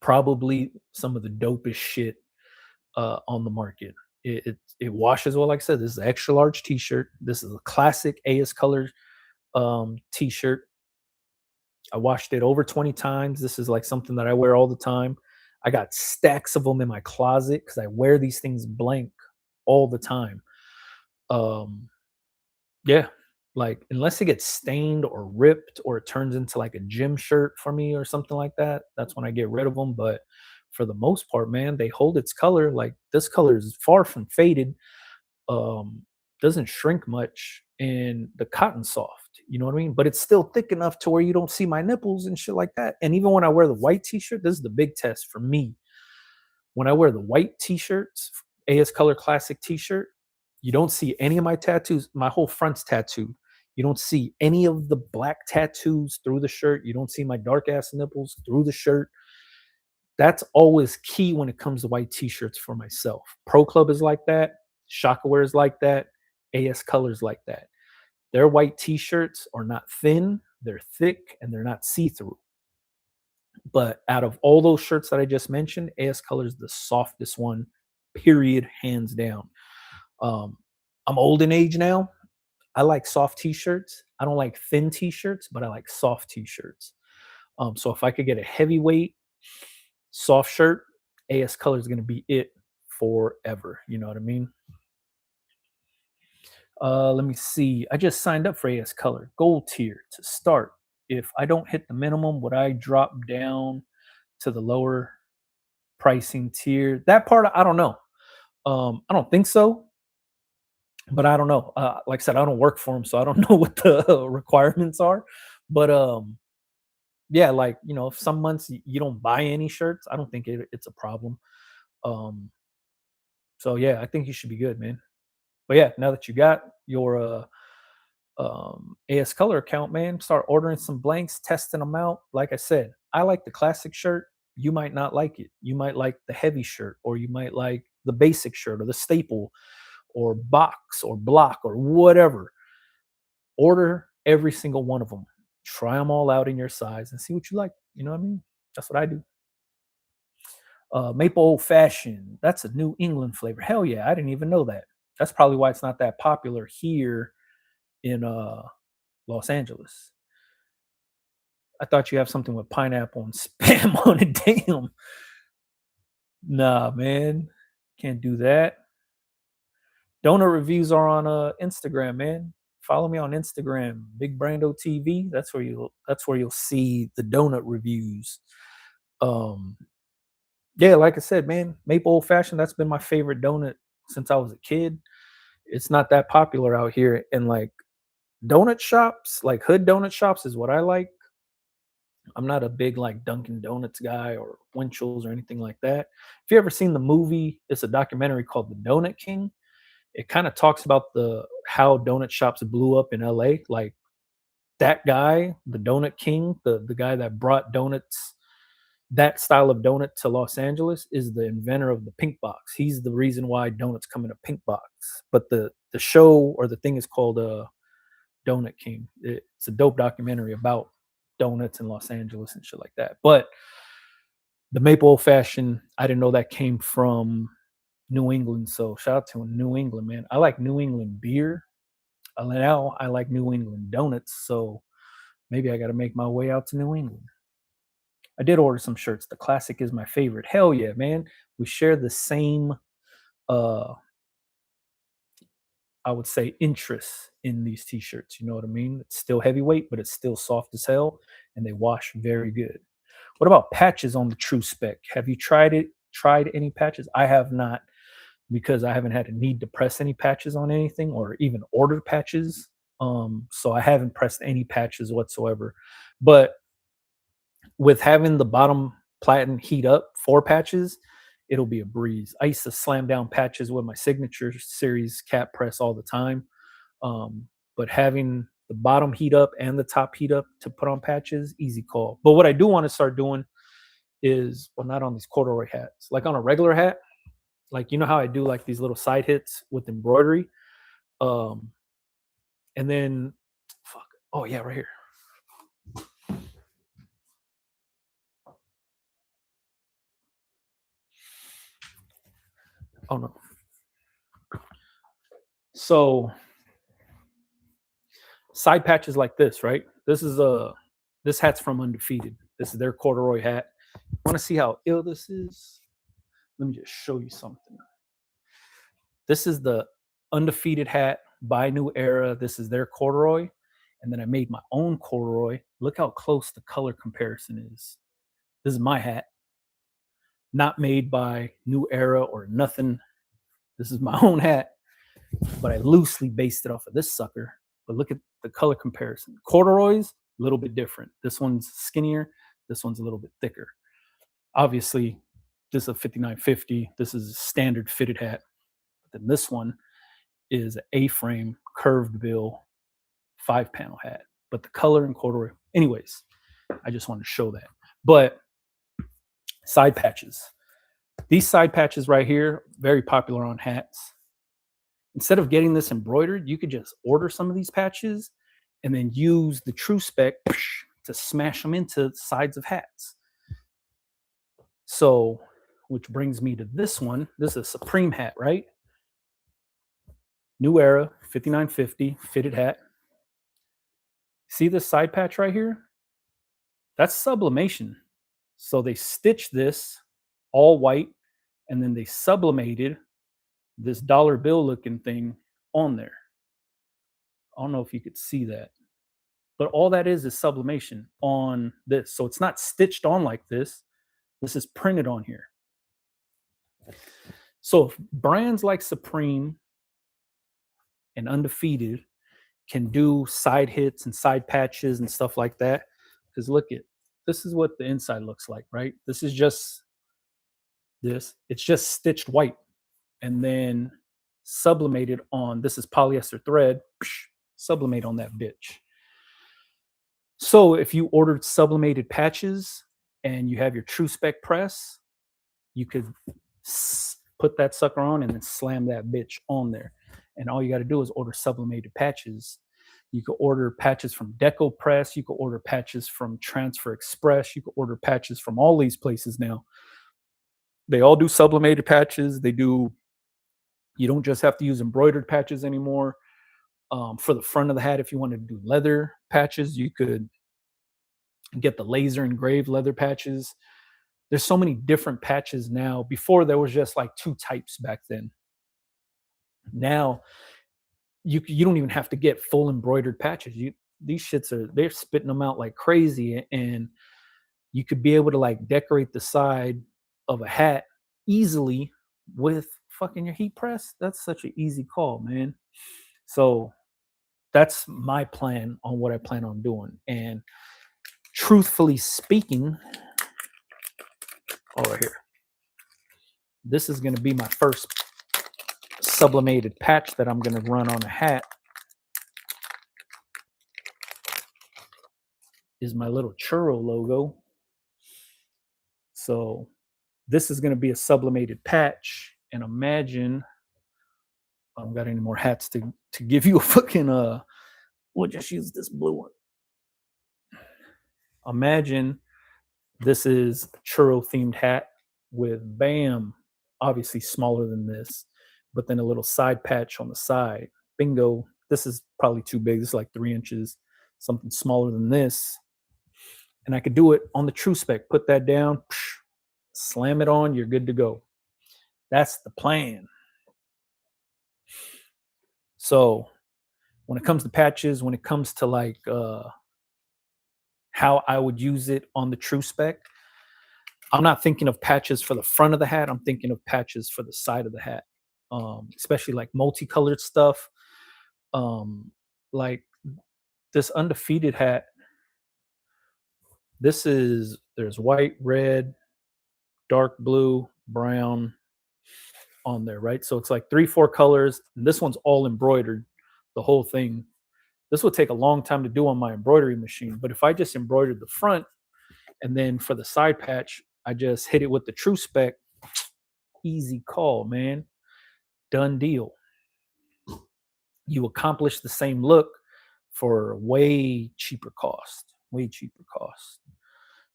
probably some of the dopest shit on the market. It washes well. Like I said, this is an extra large T-shirt. This is a classic AS Color T-shirt. I washed it over 20 times. This is like something that I wear all the time. I got stacks of them in my closet because I wear these things blank all the time. Um, yeah, like unless it gets stained or ripped or it turns into like a gym shirt for me or something like that, that's when I get rid of them. But for the most part, man, they hold its color. Like this color is far from faded. um doesn't shrink much, and the cotton's soft, you know what I mean, but it's still thick enough to where you don't see my nipples and shit like that. And even when I wear the white t-shirt, this is the big test for me. When I wear the white t-shirts, AS Color Classic t-shirt, you don't see any of my tattoos. My whole front's tattooed. You don't see any of the black tattoos through the shirt. You don't see my dark ass nipples through the shirt. That's always key when it comes to white t-shirts for myself. Pro Club is like that. Shockaware is like that. AS Colors like that. Their white t-shirts are not thin, they're thick, and they're not see-through. But out of all those shirts that I just mentioned, AS Color is the softest one, period, hands down. Um, I'm old in age now. I like soft t-shirts. I don't like thin t-shirts, but I like soft t-shirts. So if I could get a heavyweight soft shirt, AS Color is going to be it forever. You know what I mean? Let me see. I just signed up for AS Color Gold tier to start. If I don't hit the minimum, would I drop down to the lower pricing tier? That part I don't know. I don't think so, but I don't know. Like I said, I don't work for them, so I don't know what the requirements are. But yeah, like if some months you don't buy any shirts, I don't think it's a problem. Um, so yeah, I think you should be good, man. But yeah, now that you got your AS Color account, man, start ordering some blanks, testing them out. Like I said, I like the classic shirt. You might not like it. You might like the heavy shirt, or you might like the basic shirt, or the staple, or box, or block, or whatever. Order every single one of them. Try them all out in your size and see what you like. You know what I mean? That's what I do. Maple old fashioned. That's a New England flavor. Hell yeah, I didn't even know that. That's probably why it's not that popular here in Los Angeles. I thought you have something with pineapple and spam on it. Damn. Nah, man. Can't do that. Donut reviews are on Instagram, man. Follow me on Instagram, Big Brando TV. That's where you'll see the donut reviews. Um yeah, like I said, man, maple old fashioned, that's been my favorite donut since I was a kid. It's not that popular out here, and like donut shops, like hood donut shops is what I like. I'm not a big like Dunkin' Donuts guy or Winchell's or anything like that. If you ever seen the movie, it's a documentary called The Donut King. It kind of talks about the how donut shops blew up in LA. Like that guy, the Donut King, the guy that brought donuts, that style of donut to Los Angeles, is the inventor of the pink box. He's the reason why donuts come in a pink box. But the show or the thing is called Donut King. It's a dope documentary about donuts in Los Angeles and shit like that. But the maple old fashioned, I didn't know that came from New England. So shout out to New England, man. I like New England beer. Now I like New England donuts. So maybe I got to make my way out to New England. I did order some shirts. The classic is my favorite. Hell yeah, man. We share the uh I would say, interest in these t-shirts. You know what I mean? It's still heavyweight, but it's still soft as hell, and they wash very good. What about patches on the True Spec? Have you tried it? Tried any patches? I have not, because I haven't had a need to press any patches on anything or even order patches. So I haven't pressed any patches whatsoever. But with having the bottom platen heat up for patches, it'll be a breeze. I used to slam down patches with my signature series cap press all the time. Um, but having the bottom heat up and the top heat up to put on patches, easy call. But what I do want to start doing is, well, not on these corduroy hats, like on a regular hat, like, you know how I do like these little side hits with embroidery. Um, and then, fuck, oh yeah, right here. Oh no. So side patches like this, right? This hat's from Undefeated. This is their corduroy hat. Want to see how ill this is? Let me just show you something. This is the Undefeated hat by New Era. This is their corduroy. And then I made my own corduroy. Look how close the color comparison is. This is my hat, not made by New Era or nothing. This is my own hat, but I loosely based it off of this sucker. But look at the color comparison. Corduroys, a little bit different. This one's skinnier. This one's a little bit thicker. Obviously, this is a 5950. This is a standard fitted hat. Then this one is an A-frame curved bill 5-panel hat. But the color and corduroy, anyways, I just want to show that. But side patches. These side patches right here, very popular on hats. Instead of getting this embroidered, you could just order some of these patches and then use the True Spec to smash them into sides of hats. So, which brings me to this one. This is a Supreme hat, right? New Era 5950 fitted hat. See this side patch right here? That's sublimation. So they stitched this all white and then they sublimated this dollar bill looking thing on there. I don't know if you could see that, but all that is sublimation on this. So it's not stitched on like this. This is printed on here. So if brands like Supreme and Undefeated can do side hits and side patches and stuff like that, because look at, this is what the inside looks like, right? This is just this. It's just stitched white and then sublimated on, this is polyester thread, sublimate on that bitch. So if you ordered sublimated patches and you have your True Spec press, you could put that sucker on and then slam that bitch on there. And all you got to do is order sublimated patches. You could order patches from Deco Press. You could order patches from Transfer Express. You could order patches from all these places now. They all do sublimated patches. They do, you don't just have to use embroidered patches anymore. For the front of the hat, if you wanted to do leather patches, you could get the laser engraved leather patches. There's so many different patches now. Before there was just like 2 types back then. Now you don't even have to get full embroidered patches. These shits they're spitting them out like crazy, and you could be able to like decorate the side of a hat easily with fucking your heat press. That's such an easy call, man. So that's my plan on what I plan on doing. And truthfully speaking, oh, right here, this is going to be my first sublimated patch that I'm going to run on a hat. Is my little churro logo. So this is going to be a sublimated patch. And imagine, I don't got any more hats to give you a fucking we'll just use this blue one. Imagine this is a churro themed hat with bam, obviously smaller than this, but then a little side patch on the side. Bingo. This is probably too big. This is like 3 inches, something smaller than this. And I could do it on the True Spec. Put that down, slam it on, you're good to go. That's the plan. So when it comes to patches, when it comes to like how I would use it on the true spec, I'm not thinking of patches for the front of the hat. I'm thinking of patches for the side of the hat, especially like multicolored stuff. Um, like this undefeated hat. There's white, red, dark blue, brown on there, right? So it's like 3, 4 colors. And this one's all embroidered, the whole thing. This would take a long time to do on my embroidery machine, but if I just embroidered the front and then for the side patch, I just hit it with the true spec. Easy call, man. Done deal. You accomplish the same look for way cheaper cost. Way cheaper cost.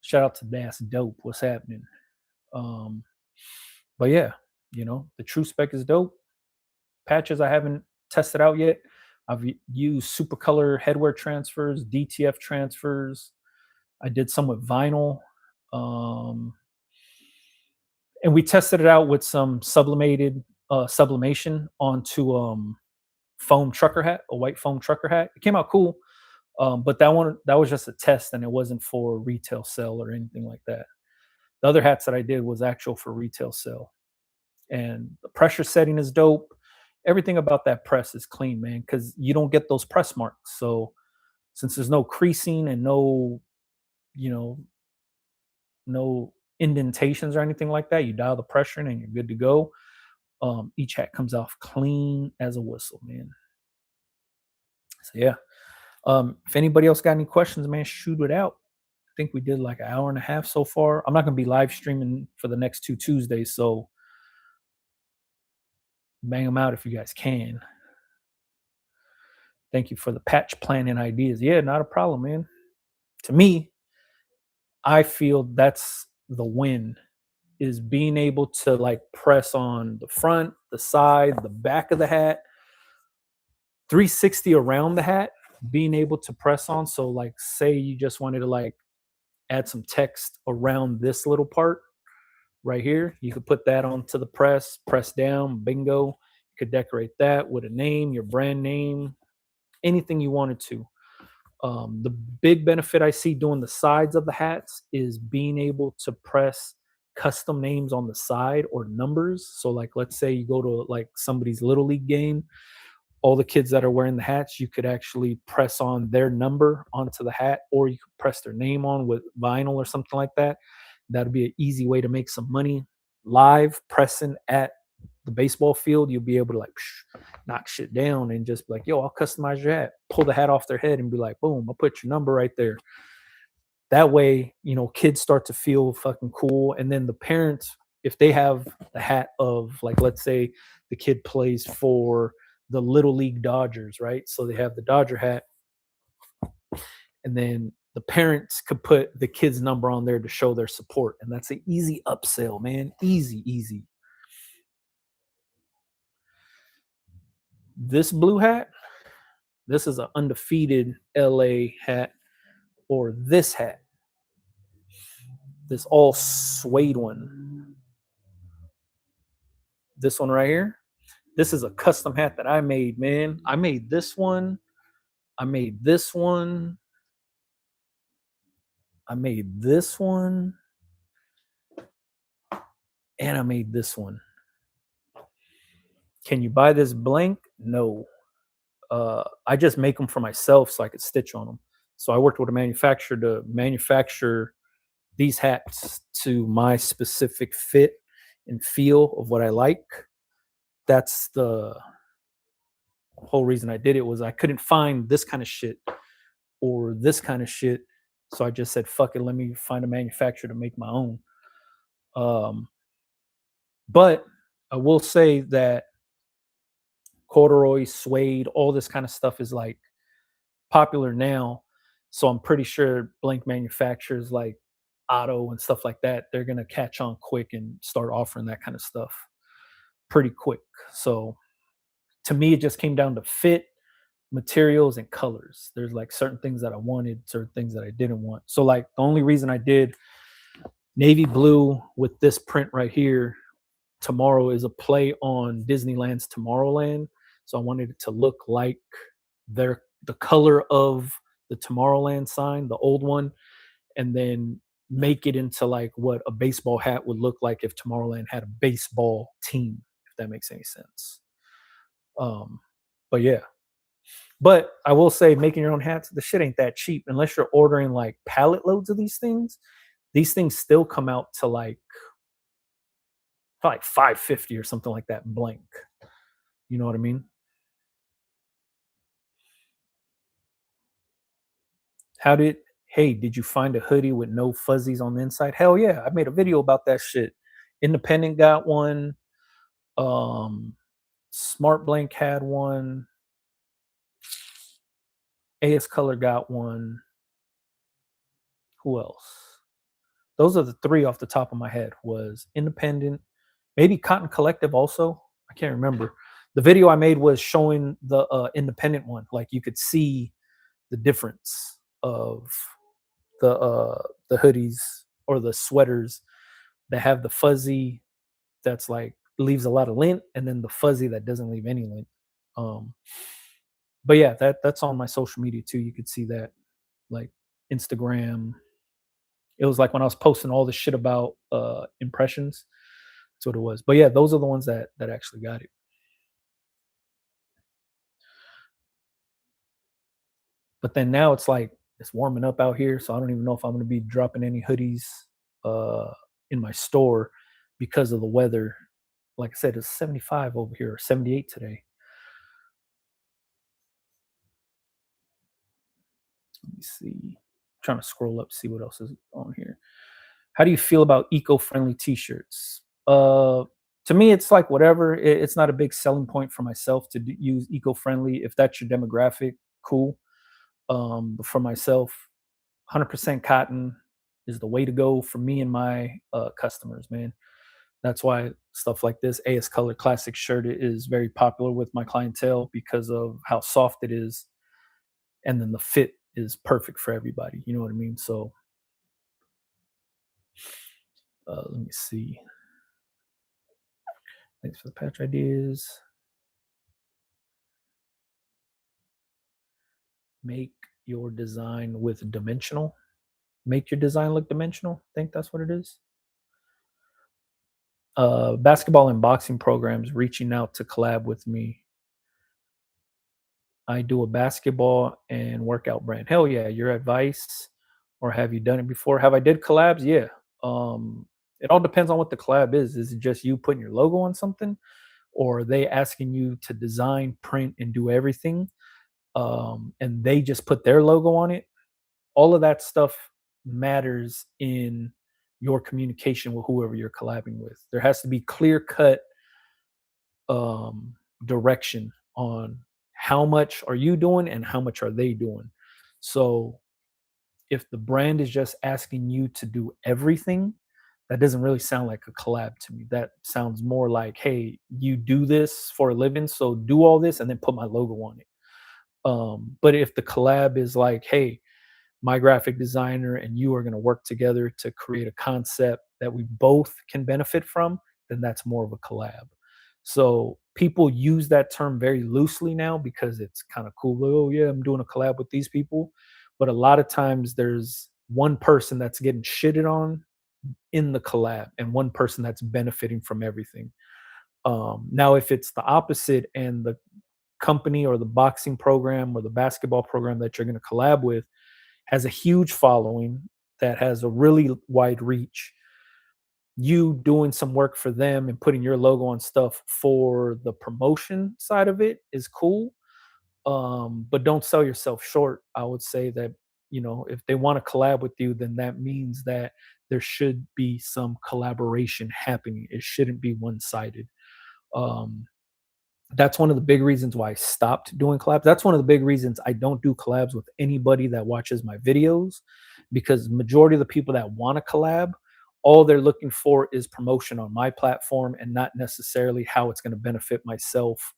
Shout out to That's Dope. What's happening? Um, but yeah, the true spec is dope. Patches I haven't tested out yet. I've used Supercolor headwear transfers, DTF transfers. I did some with vinyl. Um, and we tested it out with some sublimation onto foam trucker hat, a white foam trucker hat. It came out cool. But that was just a test and it wasn't for retail sale or anything like that. The other hats that I did was actual for retail sale. And the pressure setting is dope. Everything about that press is clean, man, because you don't get those press marks. So since there's no creasing and you know, no indentations or anything like that, you dial the pressure in and you're good to go. Each hat comes off clean as a whistle, man. So yeah. If anybody else got any questions, man, shoot it out. I think we did like an hour and a half so far. I'm not gonna be live streaming for the next 2 Tuesdays, so bang them out if you guys can. Thank you for the patch planning ideas. Yeah, not a problem, man. To me, I feel that's the win is being able to like press on the front, the side, the back of the hat, 360 around the hat, being able to press on. So like say you just wanted to like add some text around this little part right here. You could put that onto the press down, bingo. You could decorate that with a name, your brand name, anything you wanted to. The big benefit I see doing the sides of the hats is being able to press custom names on the side or numbers. So, like, let's say you go to like somebody's little league game, all the kids that are wearing the hats, you could actually press on their number onto the hat, or you could press their name on with vinyl or something like that. That'd be an easy way to make some money live pressing at the baseball field. You'll be able to like knock shit down and just be like, yo, I'll customize your hat, pull the hat off their head and be like, boom, I'll put your number right there. That way, kids start to feel fucking cool. And then the parents, if they have the hat of like, let's say the kid plays for the Little League Dodgers, right? So they have the Dodger hat. And then the parents could put the kid's number on there to show their support. And that's an easy upsell, man. Easy, easy. This blue hat, this is an undefeated LA hat, or this hat, this all suede one. This one right here, this is a custom hat that I made, man. I made this one. I made this one. I made this one. And I made this one. Can you buy this blank? No. I just make them for myself so I could stitch on them. So I worked with a manufacturer to manufacture these hats to my specific fit and feel of what I like. That's the whole reason I did it, was I couldn't find this kind of shit or this kind of shit. So I just said, fuck it, let me find a manufacturer to make my own. But I will say that corduroy, suede, all this kind of stuff is like popular now. So I'm pretty sure blank manufacturers like Otto and stuff like that, they're going to catch on quick and start offering that kind of stuff pretty quick. So to me, it just came down to fit, materials, and colors. There's like certain things that I wanted, certain things that I didn't want. So like the only reason I did navy blue with this print right here, Tomorrow, is a play on Disneyland's Tomorrowland. So I wanted it to look like the color of the Tomorrowland sign, the old one, and then make it into like what a baseball hat would look like if Tomorrowland had a baseball team, if that makes any sense. Um, but yeah, but I will say, making your own hats, the shit ain't that cheap unless you're ordering like pallet loads of these things. These things still come out to like probably 550 or something like that blank. You know what I mean? How did Hey, did you find a hoodie with no fuzzies on the inside? Hell yeah, I made a video about that shit. Independent got one. Um, Smart Blank had one. AS Color got one. Who else? Those are the three off the top of my head. Was Independent, maybe Cotton Collective also. I can't remember. The video I made was showing the Independent one. Like you could see the difference of the hoodies or the sweaters that have the fuzzy that's like leaves a lot of lint, and then the fuzzy that doesn't leave any lint. Um, but yeah, that's on my social media too. You could see that, like Instagram. It was like when I was posting all the shit about impressions. That's what it was. But yeah, those are the ones that actually got it. But then now it's like it's warming up out here, so I don't even know if I'm gonna be dropping any hoodies uh in my store because of the weather. Like I said, it's 75 over here, or 78 today. Let me see. Trying to scroll up, see what else is on here. How do you feel about eco-friendly t-shirts? To me, it's like whatever. It's not a big selling point for myself to use eco-friendly. If that's your demographic, cool. But for myself, 100% cotton is the way to go for me and my customers, man. That's why stuff like this AS Color Classic shirt is very popular with my clientele because of how soft it is, and then the fit is perfect for everybody. You know what I mean? So let me see. Thanks for the patch ideas. Make your design with dimensional. Make your design look dimensional. I think that's what it is. Basketball and boxing programs reaching out to collab with me. I do a basketball and workout brand. Hell yeah, your advice, or have you done it before? Have I did collabs? Yeah. It all depends on what the collab is. Is it just you putting your logo on something, or are they asking you to design, print, and do everything? And they just put their logo on it. All of that stuff matters in your communication with whoever you're collabing with. There has to be clear cut direction on how much are you doing and how much are they doing. So if the brand is just asking you to do everything, that doesn't really sound like a collab to me. That sounds more like, hey, you do this for a living, so do all this and then put my logo on it. But if the collab is like, hey, my graphic designer and you are going to work together to create a concept that we both can benefit from, then that's more of a collab. So people use that term very loosely now because it's kind of cool. Like, oh yeah, I'm doing a collab with these people. But a lot of times there's one person that's getting shitted on in the collab and one person that's benefiting from everything. Now, if it's the opposite and the company or the boxing program or the basketball program that you're going to collab with has a huge following that has a really wide reach, you doing some work for them and putting your logo on stuff for the promotion side of it is cool. But don't sell yourself short. I would say that, if they want to collab with you, then that means that there should be some collaboration happening. It shouldn't be one-sided. Um, that's one of the big reasons why I stopped doing collabs. That's one of the big reasons I don't do collabs with anybody that watches my videos, because majority of the people that want to collab, all they're looking for is promotion on my platform and not necessarily how it's going to benefit myself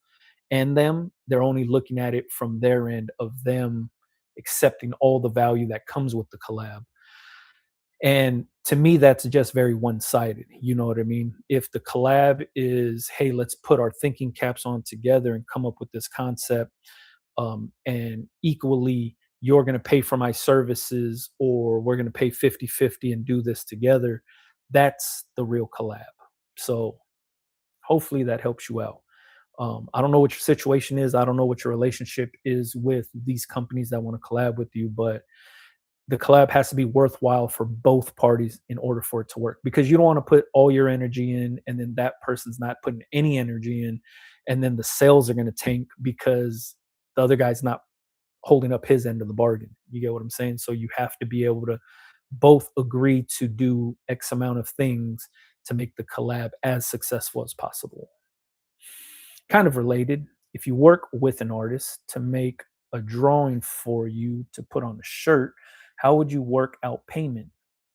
and them. They're only looking at it from their end of them accepting all the value that comes with the collab. And to me, that's just very one-sided. You know what I mean? If the collab is, hey, let's put our thinking caps on together and come up with this concept, and equally you're going to pay for my services, or we're going to pay 50-50 and do this together, that's the real collab. So hopefully that helps you out. I don't know what your situation is. I don't know what your relationship is with these companies that want to collab with you, but the collab has to be worthwhile for both parties in order for it to work, because you don't want to put all your energy in and then that person's not putting any energy in, and then the sales are going to tank because the other guy's not holding up his end of the bargain. You get what I'm saying? So you have to be able to both agree to do X amount of things to make the collab as successful as possible. Kind of related, if you work with an artist to make a drawing for you to put on a shirt, how would you work out payment?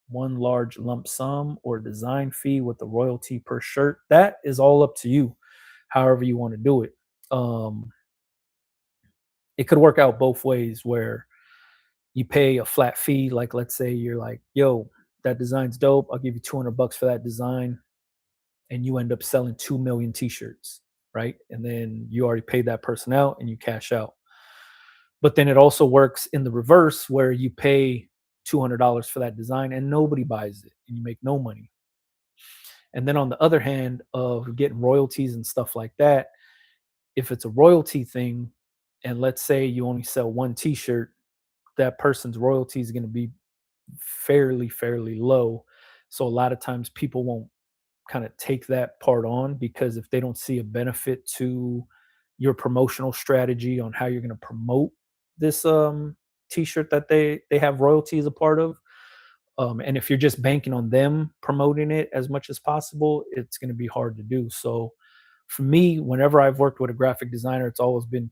One large lump sum or design fee with the royalty per shirt? That is all up to you, however you want to do it. Um, it could work out both ways where you pay a flat fee. Like, let's say you're like, yo, that design's dope. I'll give you $200 for that design. And you end up selling 2 million t-shirts, right? And then you already paid that person out and you cash out. But then it also works in the reverse where you pay $200 for that design and nobody buys it and you make no money. And then on the other hand of getting royalties and stuff like that, if it's a royalty thing, and let's say you only sell one t-shirt, that person's royalty is going to be fairly low. So a lot of times people won't kind of take that part on, because if they don't see a benefit to your promotional strategy on how you're going to promote this t-shirt that they have royalties a part of, and if you're just banking on them promoting it as much as possible, it's going to be hard to do. So for me, whenever I've worked with a graphic designer, it's always been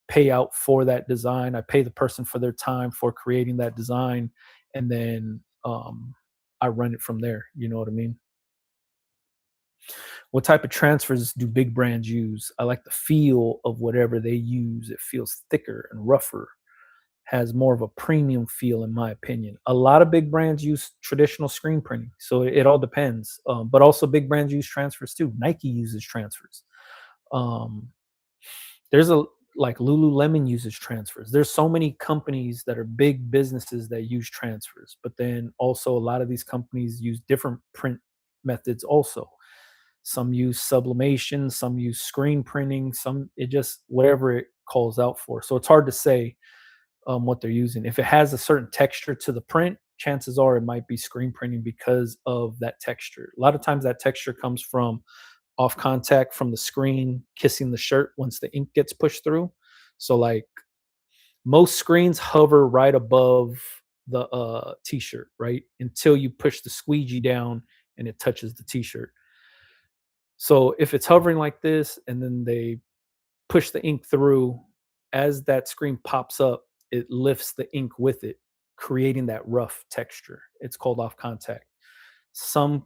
pay out for that design. I pay the person for their time for creating that design, and then I run it from there. You know what I mean? What type of transfers do big brands use? I like the feel of whatever they use. It feels thicker and rougher, has more of a premium feel, in my opinion. A lot of big brands use traditional screen printing, so it all depends. But also, big brands use transfers too. Nike uses transfers. Um, there's a like Lululemon uses transfers. There's so many companies that are big businesses that use transfers, but then also a lot of these companies use different print methods also. Some use sublimation, some use screen printing, some it just whatever it calls out for. So it's hard to say what they're using. If it has a certain texture to the print, chances are it might be screen printing because of that texture. A lot of times that texture comes from off contact from the screen kissing the shirt once the ink gets pushed through. So like most screens hover right above the t-shirt, right? Until you push the squeegee down and it touches the t-shirt. So if it's hovering like this and then they push the ink through, as that screen pops up, it lifts the ink with it, creating that rough texture. It's called off contact. Some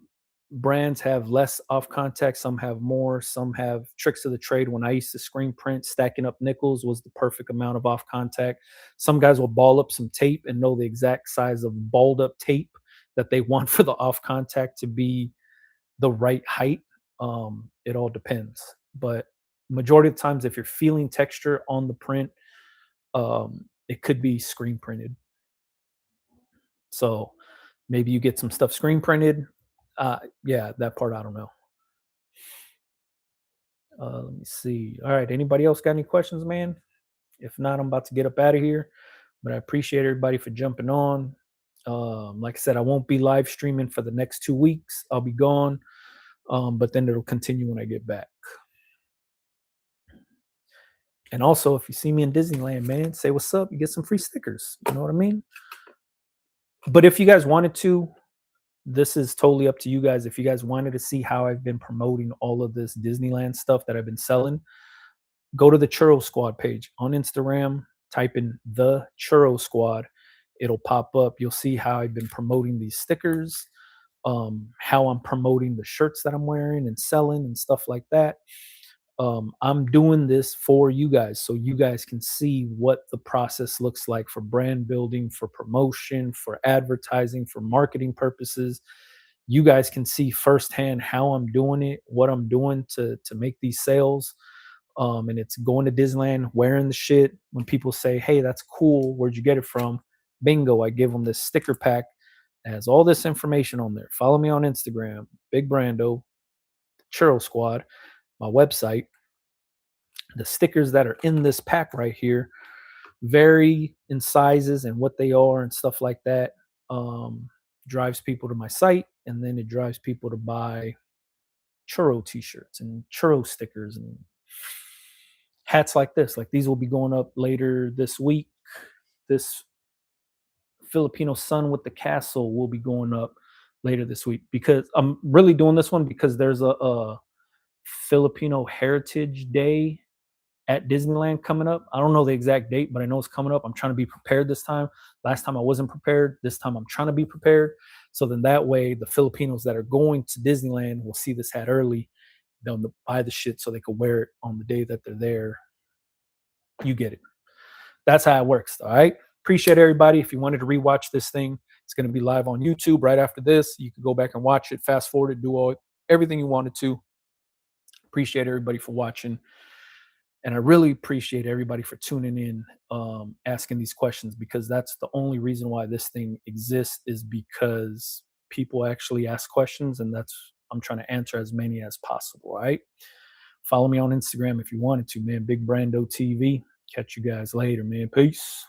brands have less off contact, some have more, some have tricks of the trade. When I used to screen print, stacking up nickels was the perfect amount of off contact. Some guys will ball up some tape and know the exact size of balled up tape that they want for the off contact to be the right height. It all depends. But majority of the times, if you're feeling texture on the print, it could be screen printed. So maybe you get some stuff screen printed. Yeah, that part I don't know. Let me see. All right, anybody else got any questions, man? If not, I'm about to get up out of here. But I appreciate everybody for jumping on. Like I said, I won't be live streaming for the next 2 weeks. I'll be gone, but then it'll continue when I get back. And also, if you see me in Disneyland, man, say what's up. You get some free stickers. You know what I mean? But if you guys wanted to, this is totally up to you guys. If you guys wanted to see how I've been promoting all of this Disneyland stuff that I've been selling, go to the Churro Squad page on Instagram, type in the Churro Squad. It'll pop up. You'll see how I've been promoting these stickers, how I'm promoting the shirts that I'm wearing and selling and stuff like that. I'm doing this for you guys so you guys can see what the process looks like for brand building, for promotion, for advertising, for marketing purposes. You guys can see firsthand how I'm doing it, what I'm doing to make these sales. And it's going to Disneyland, wearing the shit. When people say, "Hey, that's cool. Where'd you get it from?" Bingo! I give them this sticker pack. It has all this information on there. Follow me on Instagram, Big Brando, Churro Squad, my website. The stickers that are in this pack right here vary in sizes and what they are and stuff like that. Um, Drives people to my site, and then it drives people to buy churro t-shirts and churro stickers and hats like this. Like these will be going up later this week. This Filipino sun with the castle will be going up later this week because I'm really doing this one because there's a Filipino Heritage Day at Disneyland coming up. I don't know the exact date, but I know it's coming up. I'm trying to be prepared this time. Last time I wasn't prepared. This time I'm trying to be prepared. So then that way, the Filipinos that are going to Disneyland will see this hat early. They'll buy the shit so they can wear it on the day that they're there. You get it. That's how it works. All right. Appreciate everybody. If you wanted to rewatch this thing, it's going to be live on YouTube right after this. You can go back and watch it, fast forward it, do everything you wanted to. Appreciate everybody for watching. And I really appreciate everybody for tuning in, asking these questions, because that's the only reason why this thing exists, is because people actually ask questions, and that's I'm trying to answer as many as possible. All right. Follow me on Instagram if you wanted to, man. Big Brando TV. Catch you guys later, man. Peace.